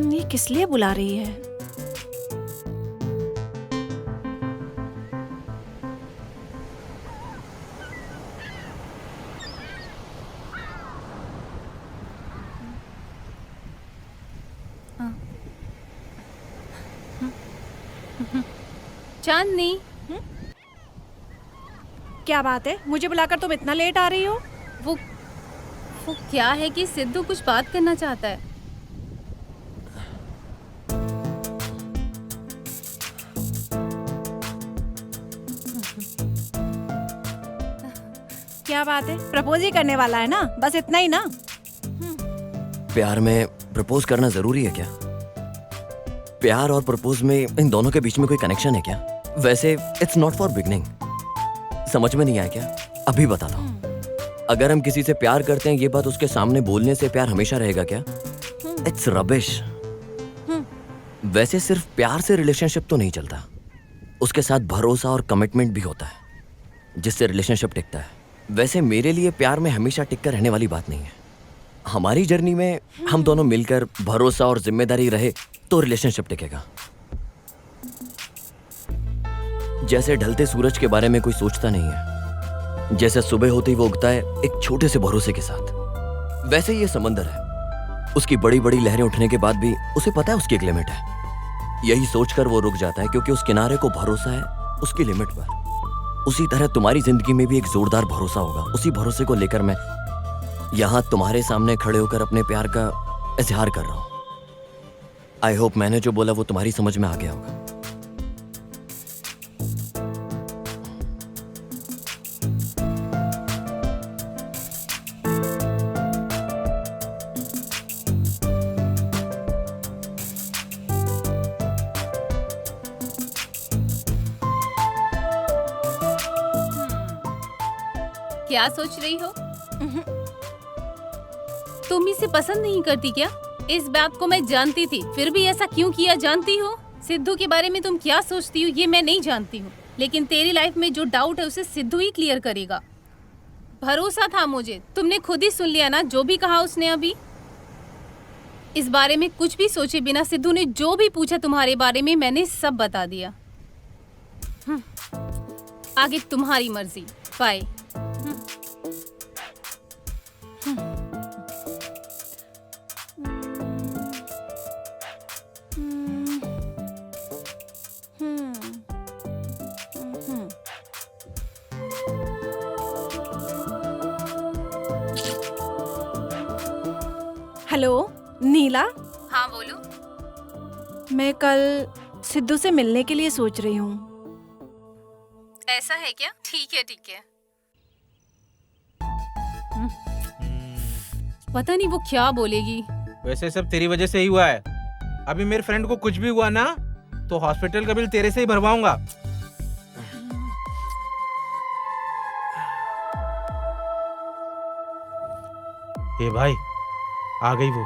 ये किस लिए बुला रही है? चांदनी, क्या बात है? मुझे बुलाकर तुम इतना लेट आ रही हो? वो क्या है कि सिद्धू कुछ बात करना चाहता है। क्या बात है? प्रपोज ही करने वाला है ना? बस इतना ही ना? प्यार में प्रपोज करना जरूरी है क्या? प्यार और प्रपोज में इन दोनों के बीच में कोई कनेक्शन है क्या? वैसे इट्स नॉट फॉर बिगनिंग। समझ में नहीं आया क्या? अभी बता दो। अगर हम किसी से प्यार करते हैं, ये बात उसके सामने बोलने से प्यार हमेशा रहेगा क्या? It's rubbish. वैसे सिर्फ प्यार से रिलेशनशिप तो नहीं चलता, उसके साथ भरोसा और कमिटमेंट भी होता है जिससे रिलेशनशिप टिकता है। वैसे मेरे लिए प्यार में हमेशा टिक कर रहने वाली बात नहीं है। हमारी जर्नी में हम दोनों मिलकर भरोसा और जिम्मेदारी रहे तो रिलेशनशिप टिकेगा। जैसे ढलते सूरज के बारे में कोई सोचता नहीं है, जैसे सुबह होते ही वो उगता है एक छोटे से भरोसे के साथ, वैसे ही ये समंदर है। उसकी बड़ी बड़ी लहरें उठने के बाद भी उसे पता है उसकी एक लिमिट है। यही सोचकर वो रुक जाता है क्योंकि उस किनारे को भरोसा है उसकी लिमिट पर। उसी तरह तुम्हारी जिंदगी में भी एक जोरदार भरोसा होगा। उसी भरोसे को लेकर मैं यहां तुम्हारे सामने खड़े होकर अपने प्यार का इजहार कर रहा हूं। आई होप मैंने जो बोला वो तुम्हारी समझ में आ गया होगा। क्या सोच रही हो? तुम इसे पसंद नहीं करती क्या? इस बात को मैं जानती थी, फिर भी ऐसा क्यों किया जानती हो? सिद्धू के बारे में तुम क्या सोचती हो ये मैं नहीं जानती हूँ, लेकिन तेरी लाइफ में जो डाउट है उसे सिद्धू ही क्लियर करेगा। भरोसा था मुझे, तुमने खुद ही सुन लिया ना जो भी कहा उसने अभी। इस बारे में कुछ भी सोचे बिना सिद्धू ने जो भी पूछा तुम्हारे बारे में मैंने सब बता दिया। आगे तुम्हारी मर्जी। बाय। हेलो नीला। हाँ बोलो। मैं कल सिद्धू से मिलने के लिए सोच रही हूँ। ऐसा है क्या? ठीक है ठीक है। पता नहीं वो क्या बोलेगी। वैसे सब तेरी वजह से ही हुआ है। अभी मेरे फ्रेंड को कुछ भी हुआ ना तो हॉस्पिटल का बिल तेरे से ही भरवाऊंगा। ए भाई आ गई वो।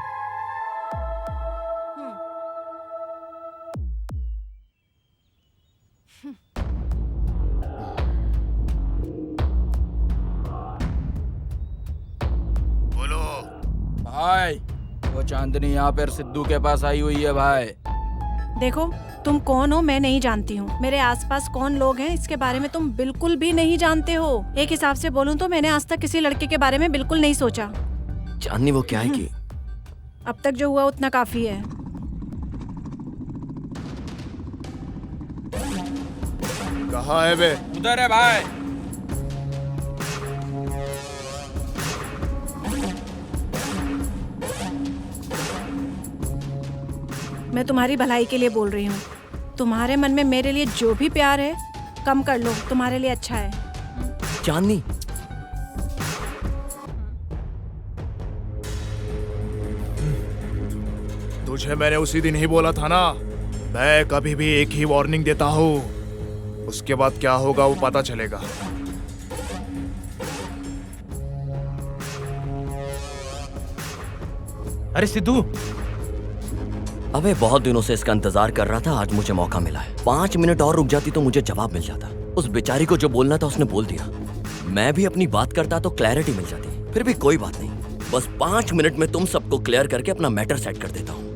बोलो भाई, वो चांदनी यहाँ पर सिद्धू के पास आई हुई है भाई। देखो तुम कौन हो मैं नहीं जानती हूँ, मेरे आसपास कौन लोग हैं इसके बारे में तुम बिल्कुल भी नहीं जानते हो। एक हिसाब से बोलूँ तो मैंने आज तक किसी लड़के के बारे में बिल्कुल नहीं सोचा। चांदनी वो क्या है कि अब तक जो हुआ उतना काफी है। कहाँ है बे? उधर है भाई। मैं तुम्हारी भलाई के लिए बोल रही हूँ। तुम्हारे मन में मेरे लिए जो भी प्यार है कम कर लो, तुम्हारे लिए अच्छा है। चांदनी तुझे मैंने उसी दिन ही बोला था ना, मैं कभी भी एक ही वार्निंग देता हूँ, उसके बाद क्या होगा वो पता चलेगा। अरे सिद्धू, अबे बहुत दिनों से इसका इंतजार कर रहा था, आज मुझे मौका मिला है। 5 मिनट और रुक जाती तो मुझे जवाब मिल जाता। उस बेचारी को जो बोलना था उसने बोल दिया। मैं भी अपनी बात करता तो क्लैरिटी मिल जाती। फिर भी कोई बात नहीं, बस 5 मिनट में तुम सबको क्लियर करके अपना मैटर सेट कर देता हूँ।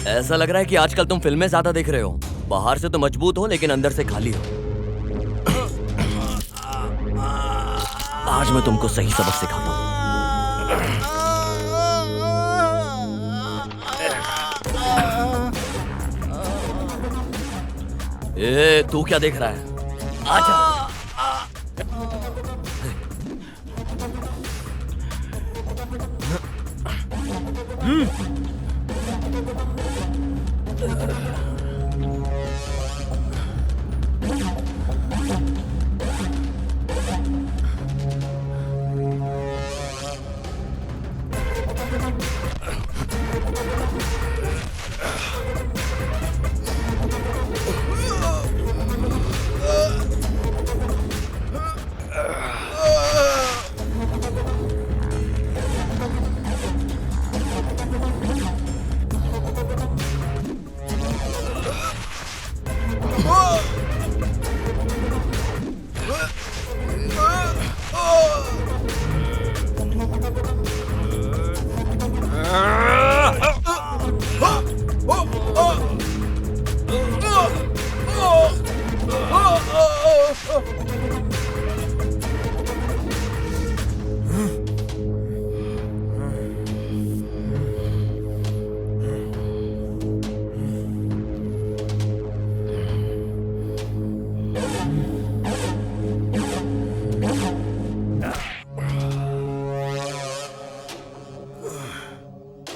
ऐसा लग रहा है कि आजकल तुम फिल्में ज्यादा देख रहे हो। बाहर से तो मजबूत हो लेकिन अंदर से खाली हो। आज मैं तुमको सही सबक सिखाता हूँ। ए, तू क्या देख रहा है? आजा।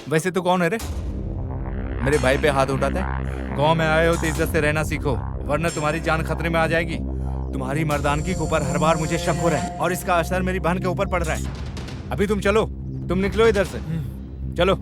वैसे तो कौन है रे? मेरे भाई पे हाथ उठाता है? गांव में आए हो तो इज्जत से रहना सीखो, वरना तुम्हारी जान खतरे में आ जाएगी। तुम्हारी मर्दानगी के ऊपर हर बार मुझे शक हो रहा है और इसका असर मेरी बहन के ऊपर पड़ रहा है। अभी तुम चलो, तुम निकलो इधर से, चलो।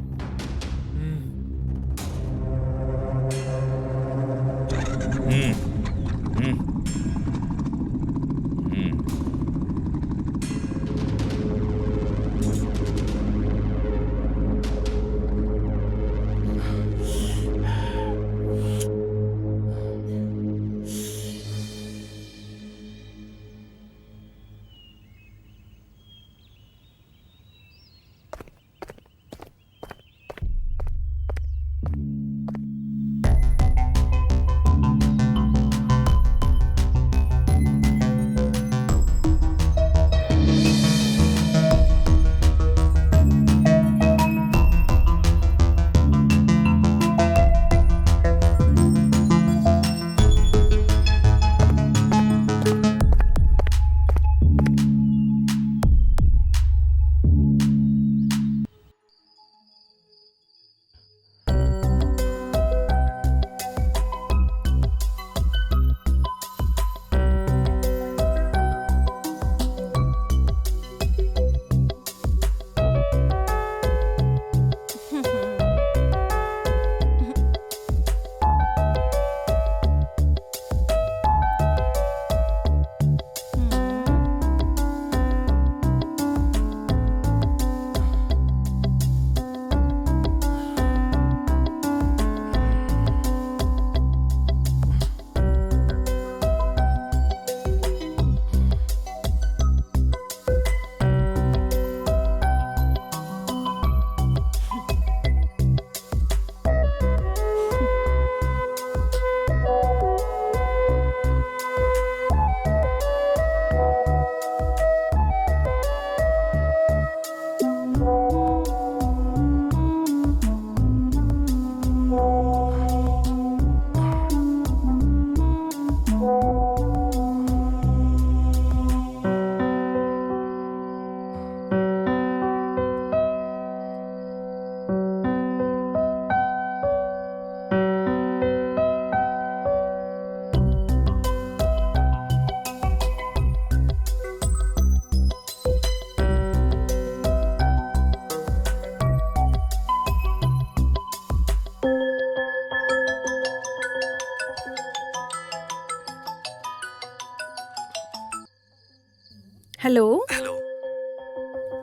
हेलो। हेलो।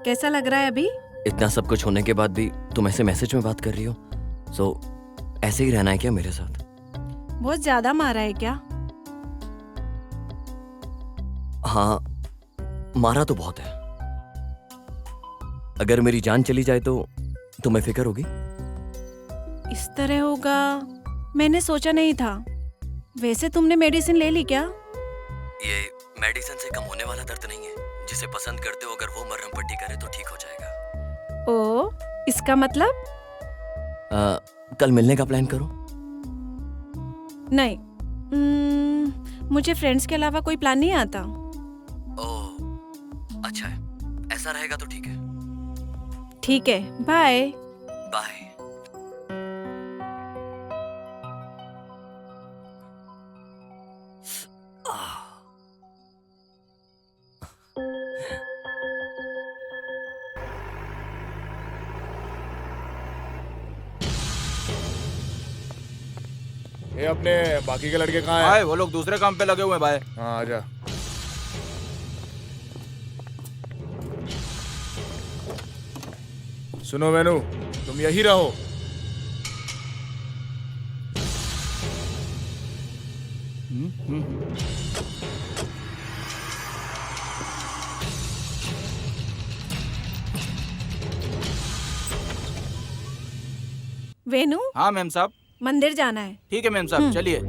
कैसा लग रहा है अभी? इतना सब कुछ होने के बाद भी तुम ऐसे मैसेज में बात कर रही हो, सो ऐसे ही रहना है क्या मेरे साथ? बहुत ज्यादा मारा है क्या? हाँ, मारा तो बहुत है। अगर मेरी जान चली जाए तो तुम्हें फिक्र होगी? इस तरह होगा मैंने सोचा नहीं था। वैसे तुमने मेडिसिन ले ली क्या? ये मेडिसिन से कम होने वाला दर्द नहीं है। जिसे पसंद करते हो अगर वो मरहम पट्टी करे तो ठीक हो जाएगा। ओ, इसका मतलब? कल मिलने का प्लान करो। नहीं, मुझे फ्रेंड्स के अलावा कोई प्लान नहीं आता। ओह, अच्छा है। ऐसा रहेगा तो ठीक है। ठीक है, बाय। बाय। ये अपने बाकी के लड़के कहाँ हैं? भाई वो लोग दूसरे काम पे लगे हुए हैं भाई। हाँ, आजा। सुनो वेनु, तुम यही रहो। वेनु, हाँ मैम साहब। मंदिर जाना है। ठीक है मैम साहब, चलिए।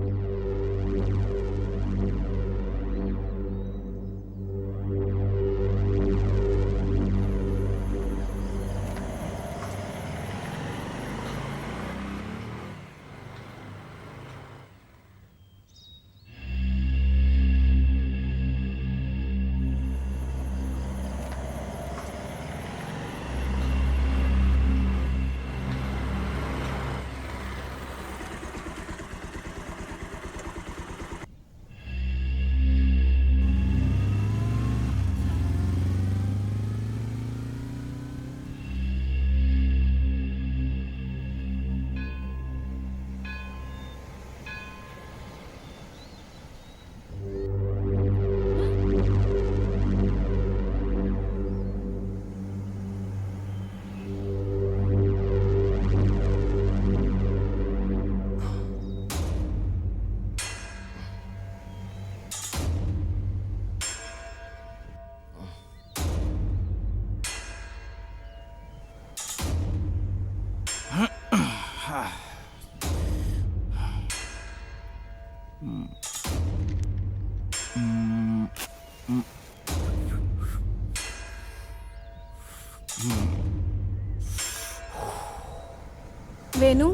वेनु,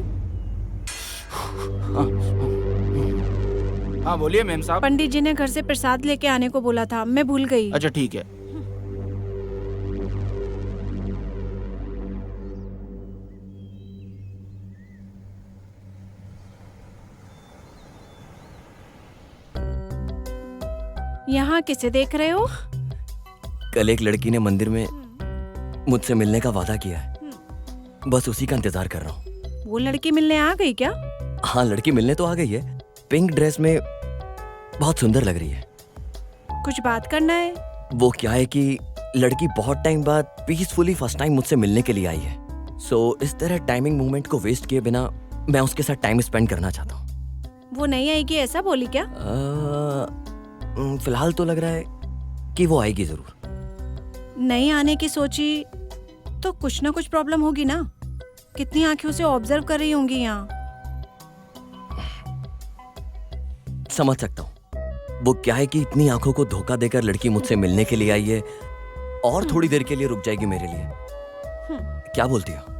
हाँ बोलिए मैम साहब। पंडित जी ने घर से प्रसाद लेके आने को बोला था, मैं भूल गई। अच्छा ठीक है। यहाँ किसे देख रहे हो? कल एक लड़की ने मंदिर में मुझसे मिलने का वादा किया है, बस उसी का इंतजार कर रहा हूँ। वो लड़की मिलने आ गई क्या? हाँ, लड़की मिलने तो आ गई है, पिंक ड्रेस में बहुत सुंदर लग रही है। कुछ बात करना है? वो क्या है कि लड़की बहुत टाइम बाद पीसफुली फर्स्ट टाइम मुझसे मिलने के लिए आई है। सो इस तरह टाइमिंग मूवमेंट को वेस्ट किए बिना मैं उसके साथ टाइम स्पेंड करना चाहता हूँ। वो नहीं आएगी ऐसा बोली क्या? फिलहाल तो लग रहा है कि वो आएगी जरूर। नहीं आने की सोची तो कुछ ना कुछ प्रॉब्लम होगी ना। कितनी आंखों से ऑब्जर्व कर रही होंगी यहाँ। समझ सकता हूँ। वो क्या है कि इतनी आंखों को धोखा देकर लड़की मुझसे मिलने के लिए आई है और थोड़ी देर के लिए रुक जाएगी मेरे लिए। क्या बोलती हो?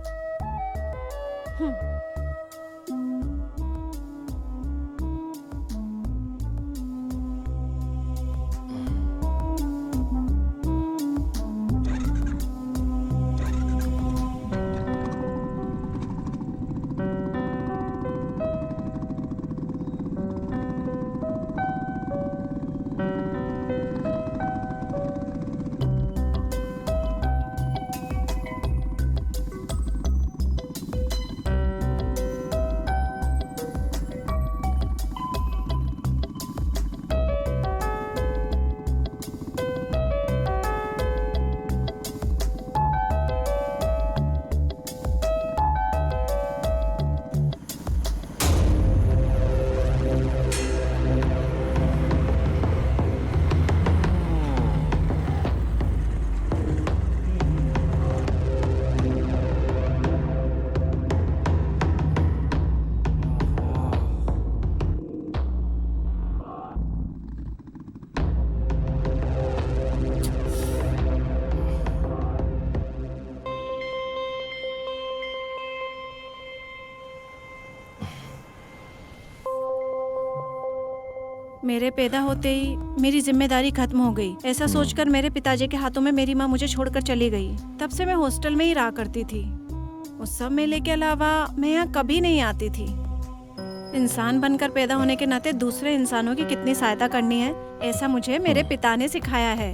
मेरे पैदा होते ही मेरी जिम्मेदारी खत्म हो गई। ऐसा सोचकर मेरे पिताजी के हाथों में मेरी माँ मुझे छोड़कर चली गई। तब से मैं हॉस्टल में ही रहा करती थी। उस सब मेले के अलावा मैं यहाँ कभी नहीं आती थी। इंसान बनकर पैदा होने के नाते दूसरे इंसानों की कितनी सहायता करनी है, ऐसा मुझे मेरे पिता ने सिखाया है।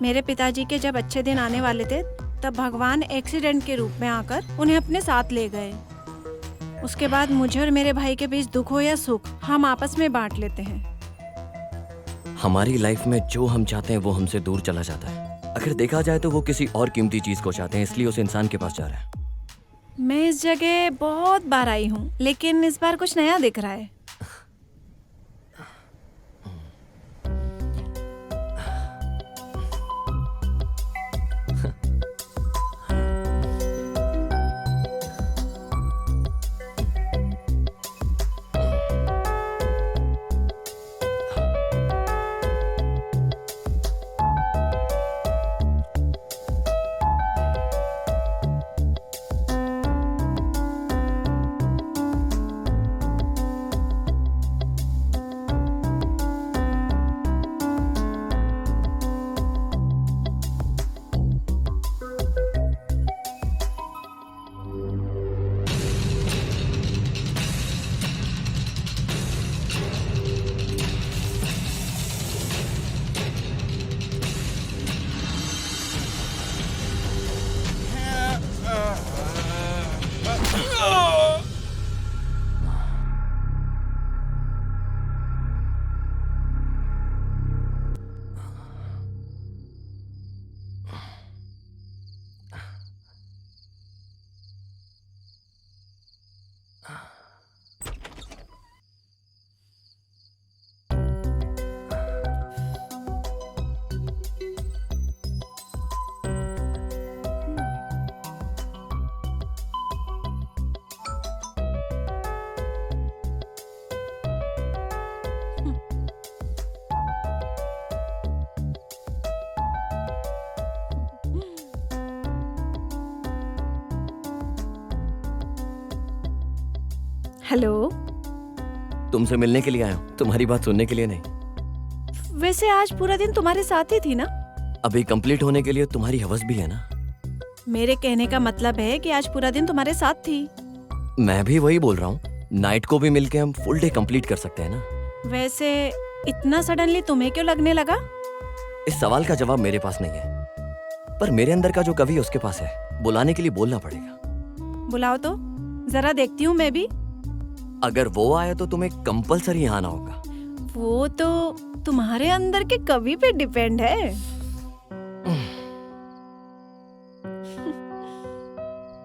मेरे पिताजी के जब अच्छे दिन आने वाले थे तब भगवान एक्सीडेंट के रूप में आकर उन्हें अपने साथ ले गए। उसके बाद मुझे और मेरे भाई के बीच दुख हो या सुख हम आपस में बांट लेते हैं। हमारी लाइफ में जो हम चाहते हैं वो हमसे दूर चला जाता है। अगर देखा जाए तो वो किसी और कीमती चीज को चाहते हैं, इसलिए उस इंसान के पास जा रहा है। मैं इस जगह बहुत बार आई हूँ, लेकिन इस बार कुछ नया दिख रहा है। हेलो। तुमसे मिलने के लिए आया हूँ, तुम्हारी बात सुनने के लिए नहीं। वैसे आज पूरा दिन तुम्हारे साथ ही थी ना? अभी कंप्लीट होने के लिए तुम्हारी हवस भी है ना। मेरे कहने का मतलब है कि आज पूरा दिन तुम्हारे साथ थी। मैं भी वही बोल रहा हूँ, नाइट को भी मिलके हम फुल डे कंप्लीट कर सकते हैं ना। वैसे इतना सडनली तुम्हें क्यों लगने लगा? इस सवाल का जवाब मेरे पास नहीं है, पर मेरे अंदर का जो कवि है उसके पास है। बुलाने के लिए बोलना पड़ेगा। बुलाओ तो जरा देखती हूँ मैं भी। अगर वो आए तो तुम्हें कंपलसरी आना होगा। वो तो तुम्हारे अंदर के कवि पे डिपेंड है।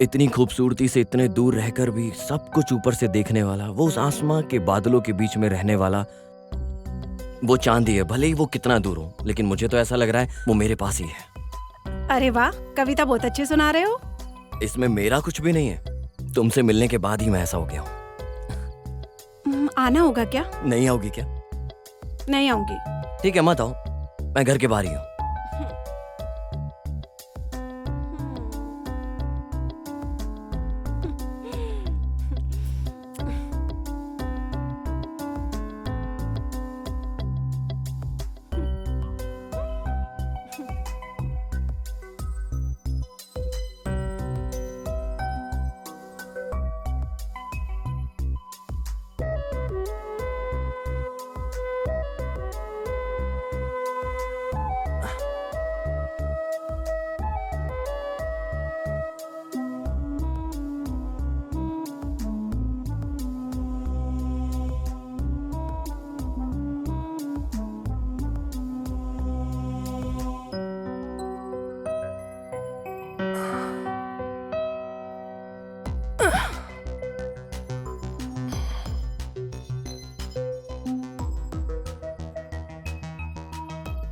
इतनी खूबसूरती से इतने दूर रहकर भी सब कुछ ऊपर से देखने वाला, वो उस आसमां के बादलों के बीच में रहने वाला, वो चांदी है। भले ही वो कितना दूर हो, लेकिन मुझे तो ऐसा लग रहा है वो मेरे पास ही है। अरे वाह, कविता बहुत अच्छी सुना रहे हो। इसमें मेरा कुछ भी नहीं है। तुमसे मिलने के बाद ही मैं ऐसा हो गया हूँ। आना होगा क्या? नहीं आओगी क्या? नहीं आऊंगी। ठीक है, मत आओ, मैं घर के बाहर ही हूँ।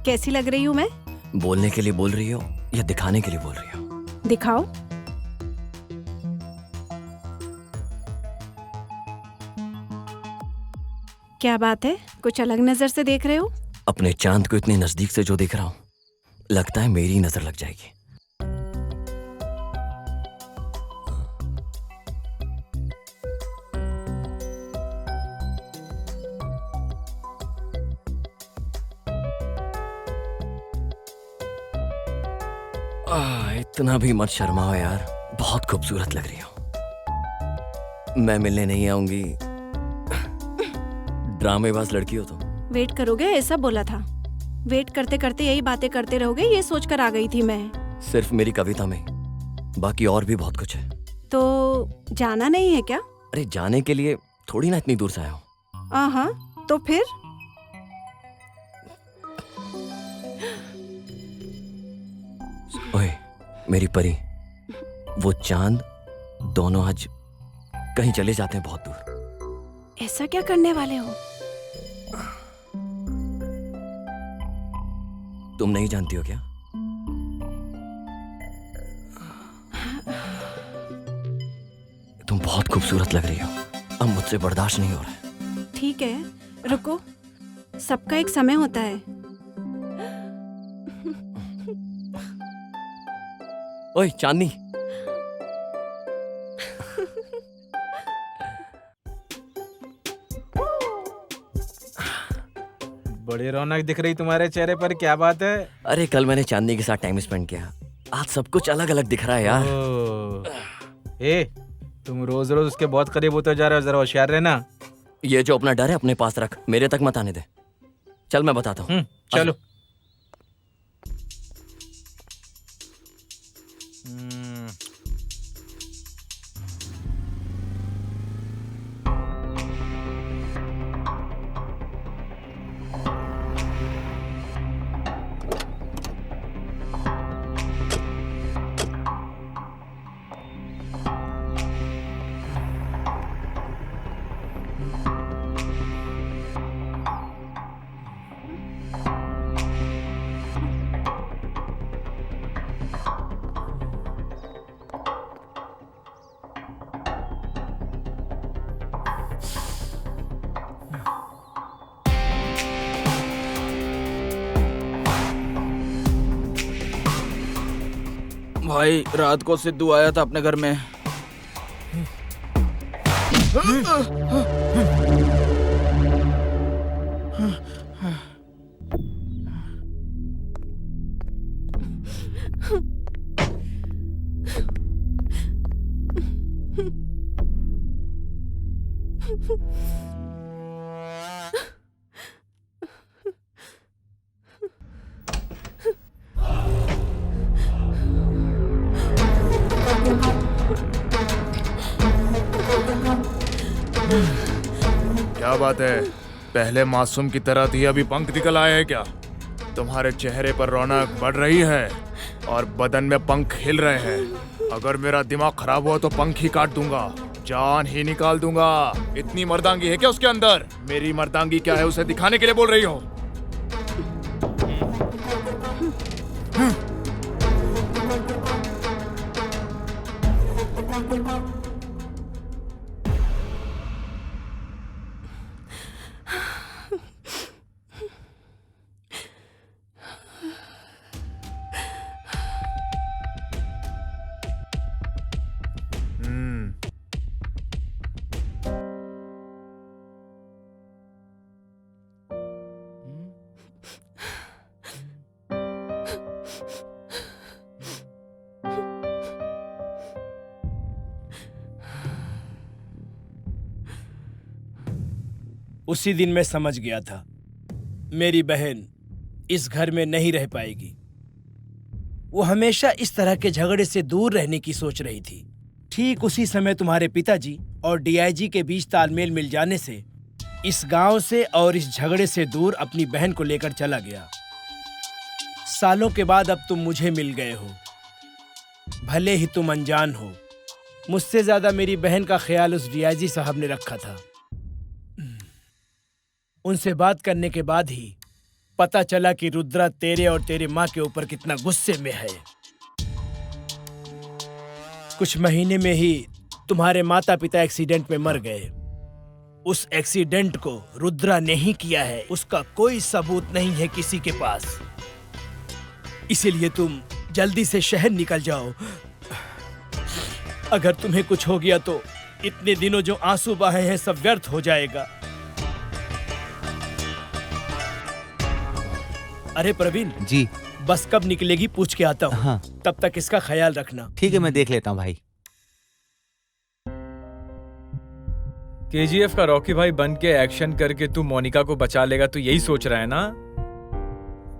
कैसी लग रही हूँ मैं? बोलने के लिए बोल रही हो या दिखाने के लिए बोल रही हो? दिखाओ। क्या बात है, कुछ अलग नजर से देख रहे हो? अपने चांद को इतने नजदीक से जो देख रहा हूँ, लगता है मेरी नजर लग जाएगी। इतना भी मत शर्माओ यार, बहुत खूबसूरत लग रही हो। मैं मिलने नहीं आऊंगी, ड्रामेबाज लड़की हो तुम। वेट करोगे ऐसा बोला था। वेट करते करते यही बातें करते रहोगे, ये सोचकर आ गई थी मैं। सिर्फ मेरी कविता में, बाकी और भी बहुत कुछ है। तो जाना नहीं है क्या? अरे जाने के लिए थोड़ी ना इतनी दूर से आया हूँ। हाँ, तो फिर? ओए मेरी परी, वो चांद, दोनों आज कहीं चले जाते हैं बहुत दूर। ऐसा क्या करने वाले हो? तुम नहीं जानती हो क्या? तुम बहुत खूबसूरत लग रही हो, अब मुझसे बर्दाश्त नहीं हो रहा है। ठीक है, रुको, सबका एक समय होता है। ओए चांदनी, बड़ी रौनक दिख रही तुम्हारे चेहरे पर, क्या बात है? अरे कल मैंने चांदनी के साथ टाइम स्पेंड किया, आज सब कुछ अलग अलग दिख रहा है यार। ए, तुम रोज रोज उसके बहुत करीब होते जा रहे हो, जरा होशियार रहना। ये जो अपना डर है अपने पास रख, मेरे तक मत आने दे। चल मैं बताता हूँ। चलो। भाई रात को सिद्धू आया था अपने घर में। क्या बात है, पहले मासूम की तरह थी, अभी पंख निकल आए हैं क्या? तुम्हारे चेहरे पर रौनक बढ़ रही है और बदन में पंख हिल रहे हैं। अगर मेरा दिमाग खराब हुआ तो पंख ही काट दूंगा, जान ही निकाल दूंगा। इतनी मर्दांगी है क्या उसके अंदर? मेरी मर्दांगी क्या है उसे दिखाने के लिए बोल रही हो? उसी दिन मैं समझ गया था मेरी बहन इस घर में नहीं रह पाएगी। वो हमेशा इस तरह के झगड़े से दूर रहने की सोच रही थी। ठीक उसी समय तुम्हारे पिताजी और डीआईजी के बीच तालमेल मिल जाने से इस गांव से और इस झगड़े से दूर अपनी बहन को लेकर चला गया। सालों के बाद अब तुम मुझे मिल गए हो। भले ही तुम अनजान हो, मुझसे ज्यादा मेरी बहन का ख्याल उस डीआईजी साहब ने रखा था। उनसे बात करने के बाद ही पता चला कि रुद्रा तेरे और तेरे माँ के ऊपर कितना गुस्से में है। कुछ महीने में ही तुम्हारे माता पिता एक्सीडेंट में मर गए। उस एक्सीडेंट को रुद्रा ने ही किया है, उसका कोई सबूत नहीं है किसी के पास। इसीलिए तुम जल्दी से शहर निकल जाओ। अगर तुम्हें कुछ हो गया तो इतने दिनों जो आंसू बहाए हैं सब व्यर्थ हो जाएगा। अरे प्रवीण जी, बस कब निकलेगी पूछ के आता हूँ। हाँ। तब तक इसका ख्याल रखना। ठीक है, मैं देख लेता हूँ भाई। केजीएफ का रॉकी भाई बन के एक्शन करके तू मोनिका को बचा लेगा, तू यही सोच रहा है ना?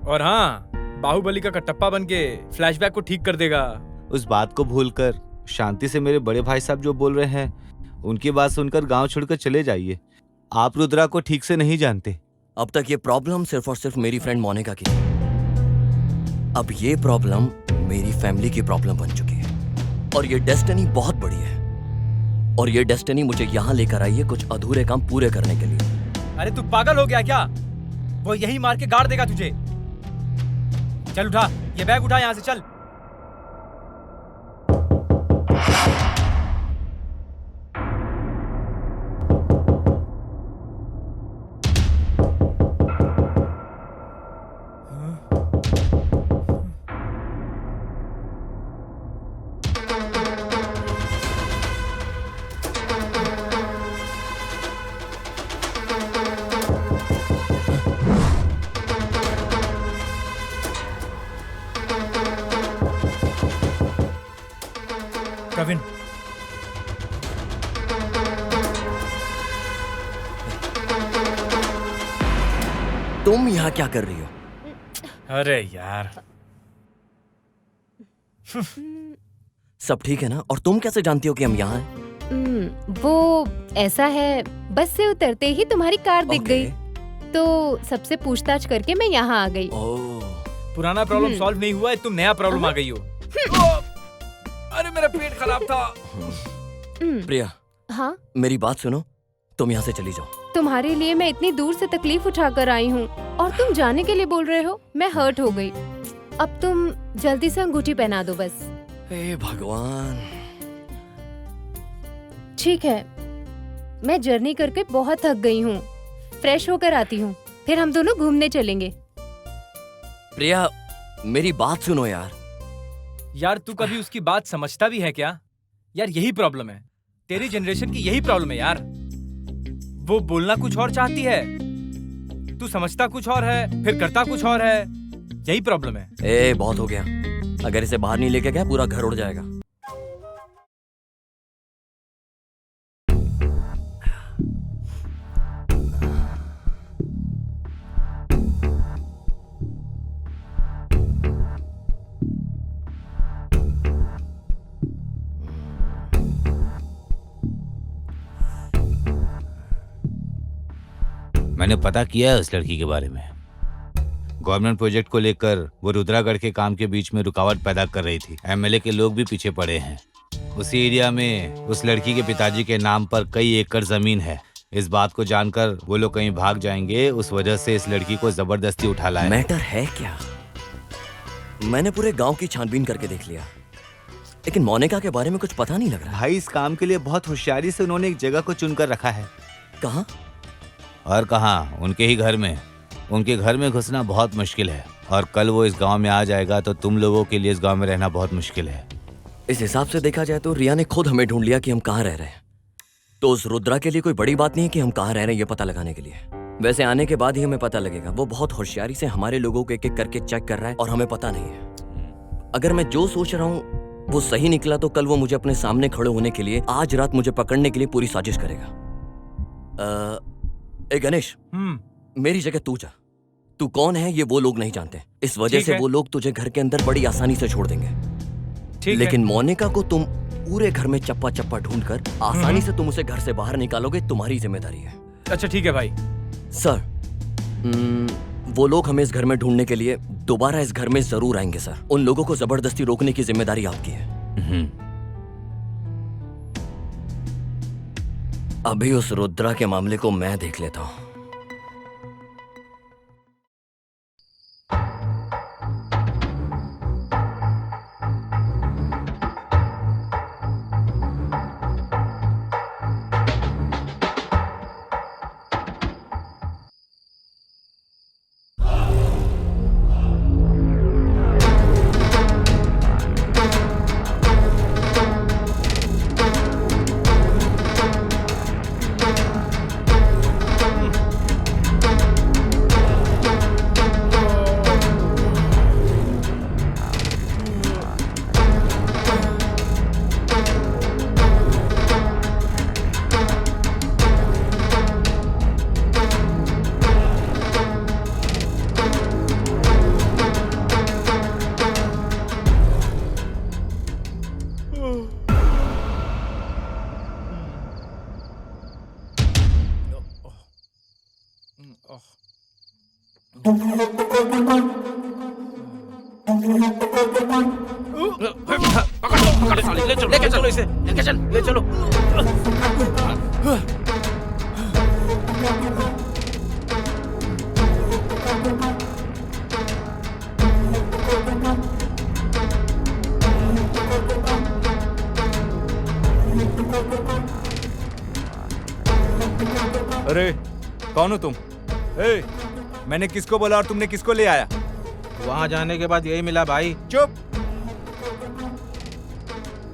और हाँ, बाहुबली का कटप्पा बन के फ्लैशबैक को ठीक कर देगा। उस बात को भूलकर शांति से मेरे बड़े भाई साहब जो बोल रहे हैं उनकी बात सुनकर गांव छोड़कर चले जाइए। आप रुद्रा को ठीक से नहीं जानते। अब तक ये प्रॉब्लम सिर्फ और सिर्फ मेरी फ्रेंड मोनिका की थी। अब ये प्रॉब्लम मेरी फैमिली की प्रॉब्लम बन चुकी है और ये डेस्टिनी बहुत बड़ी है। और ये डेस्टिनी मुझे यहाँ लेकर आई है कुछ अधूरे काम पूरे करने के लिए। अरे तू पागल हो गया क्या? वो यही मार के गाड़ देगा तुझे। चल उठा, ये बैग उठा यहाँ से, चल। प्रवीण, तुम यहाँ क्या कर रही हो? अरे यार, सब ठीक है ना? और तुम कैसे जानती हो कि हम यहाँ हैं? वो ऐसा है, बस से उतरते ही तुम्हारी कार दिख गई, तो सबसे पूछताछ करके मैं यहाँ आ गई। पुराना प्रॉब्लम सॉल्व नहीं हुआ है, तुम नया प्रॉब्लम आ गई हो। अरे मेरा पेट खराब था। प्रिया, हाँ, मेरी बात सुनो, तुम यहाँ से चली जाओ। तुम्हारे लिए मैं इतनी दूर से तकलीफ उठाकर आई हूँ और तुम जाने के लिए बोल रहे हो? मैं हर्ट हो गई। अब तुम जल्दी से अंगूठी पहना दो बस। हे भगवान। ठीक है, मैं जर्नी करके बहुत थक गई हूँ, फ्रेश होकर आती हूँ, फिर हम दोनों घूमने चलेंगे। प्रिया, मेरी बात सुनो यार। यार तू कभी उसकी बात समझता भी है क्या? यार यही प्रॉब्लम है, तेरी जनरेशन की यही प्रॉब्लम है यार। वो बोलना कुछ और चाहती है, तू समझता कुछ और है, फिर करता कुछ और है। यही प्रॉब्लम है। ए, बहुत हो गया। अगर इसे बाहर नहीं लेके गया पूरा घर उड़ जाएगा। मैंने पता किया है उस लड़की के बारे में। गवर्नमेंट प्रोजेक्ट को लेकर वो रुद्रागढ़ के काम के बीच में रुकावट पैदा कर रही थी। एमएलए के लोग भी पीछे पड़े हैं। उसी एरिया में उस लड़की के पिताजी के नाम पर कई एकड़ जमीन है। इस बात को जानकर वो लोग कहीं भाग जाएंगे, उस वजह से इस लड़की को जबरदस्ती उठा लाया। मैटर है क्या? मैंने पूरे गांव की छानबीन करके देख लिया, लेकिन मोनिका के बारे में कुछ पता नहीं लग रहा। भाई, इस काम के लिए बहुत होशियारी से उन्होंने एक जगह को चुनकर रखा है। कहाँ? और कहाँ, उनके ही घर में। उनके घर में घुसना बहुत मुश्किल है, और कल वो इस गांव में आ जाएगा तो तुम लोगों के लिए इस गांव में रहना बहुत मुश्किल है। इस हिसाब से देखा जाए तो रिया ने खुद हमें ढूंढ लिया कि हम कहाँ रह रहे हैं। तो उस रुद्रा के लिए कोई बड़ी बात नहीं है कि हम कहाँ रह रहे हैं ये पता लगाने के लिए। वैसे आने के बाद ही हमें पता लगेगा। वो बहुत होशियारी से हमारे लोगों को एक एक करके चेक कर रहा है और हमें पता नहीं है। अगर मैं जो सोच रहा हूँ वो सही निकला तो कल वो मुझे अपने सामने खड़े होने के लिए, आज रात मुझे पकड़ने के लिए पूरी साजिश करेगा। गणेश, मेरी जगह तू जा। तू कौन है ये वो लोग नहीं जानते, इस वजह से वो लोग तुझे घर के अंदर बड़ी आसानी से छोड़ देंगे। लेकिन मोनिका को तुम पूरे घर में चप्पा चप्पा ढूंढकर आसानी से तुम उसे घर से बाहर निकालोगे, तुम्हारी जिम्मेदारी है। अच्छा ठीक है भाई। सर, वो लोग हमें इस घर में ढूंढने के लिए दोबारा इस घर में जरूर आएंगे सर। उन लोगों को जबरदस्ती रोकने की जिम्मेदारी आपकी है। अभी उस रुद्रा के मामले को मैं देख लेता हूं। लेके चलो इसे, लेके चल, ले चलो। अरे कौन हो तुम? मैंने किसको बोला और तुमने किसको ले आया? वहां जाने के बाद यही मिला भाई। चुप।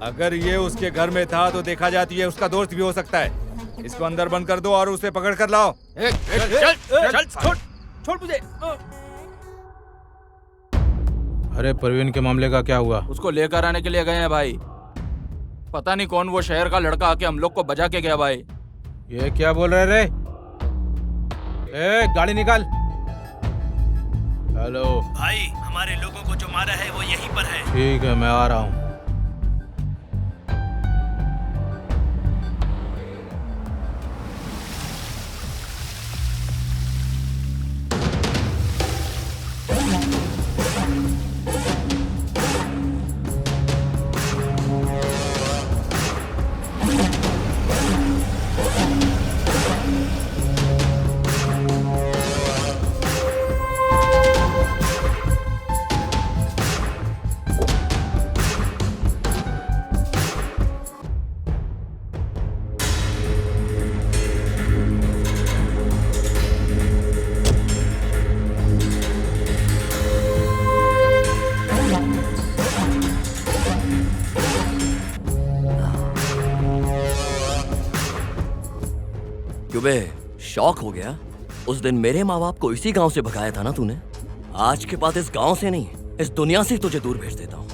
अगर ये उसके घर में था तो देखा जाती है उसका दोस्त भी हो सकता है। इसको अंदर बंद कर दो और उसे पकड़ कर लाओ। चल छोड़ मुझे। अरे प्रवीण के मामले का क्या हुआ? उसको लेकर आने के लिए गए हैं भाई। पता नहीं कौन वो शहर का लड़का आके हम लोग को बजा के गया भाई। ये क्या बोल रहे रे? गाड़ी निकाल। हेलो भाई, हमारे लोगों को जो मारा है वो यहीं पर है। ठीक है, मैं आ रहा हूँ। क्यों बे, शौक हो गया? उस दिन मेरे माँ बाप को इसी गांव से भगाया था ना तूने। आज के बाद इस गांव से नहीं, इस दुनिया से तुझे दूर भेज देता हूँ।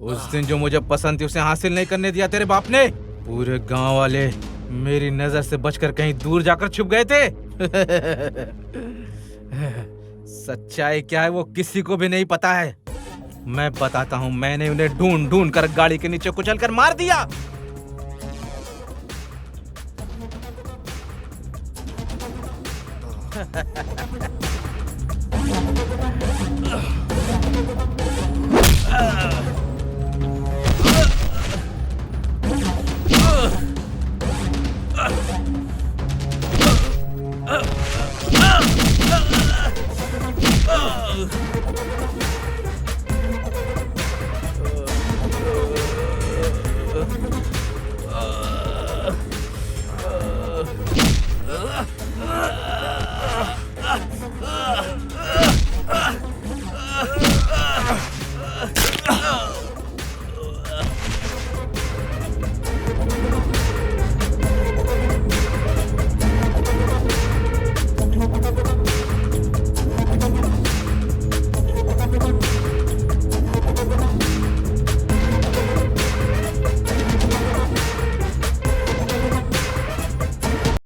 उस दिन जो मुझे पसंद थी उसे हासिल नहीं करने दिया तेरे बाप ने। पूरे गांव वाले मेरी नजर से बचकर कहीं दूर जाकर छुप गए थे। सच्चाई क्या है वो किसी को भी नहीं पता है। मैं बताता हूँ, मैंने उन्हें ढूंढ ढूंढ कर गाड़ी के नीचे कुचल कर मार दिया।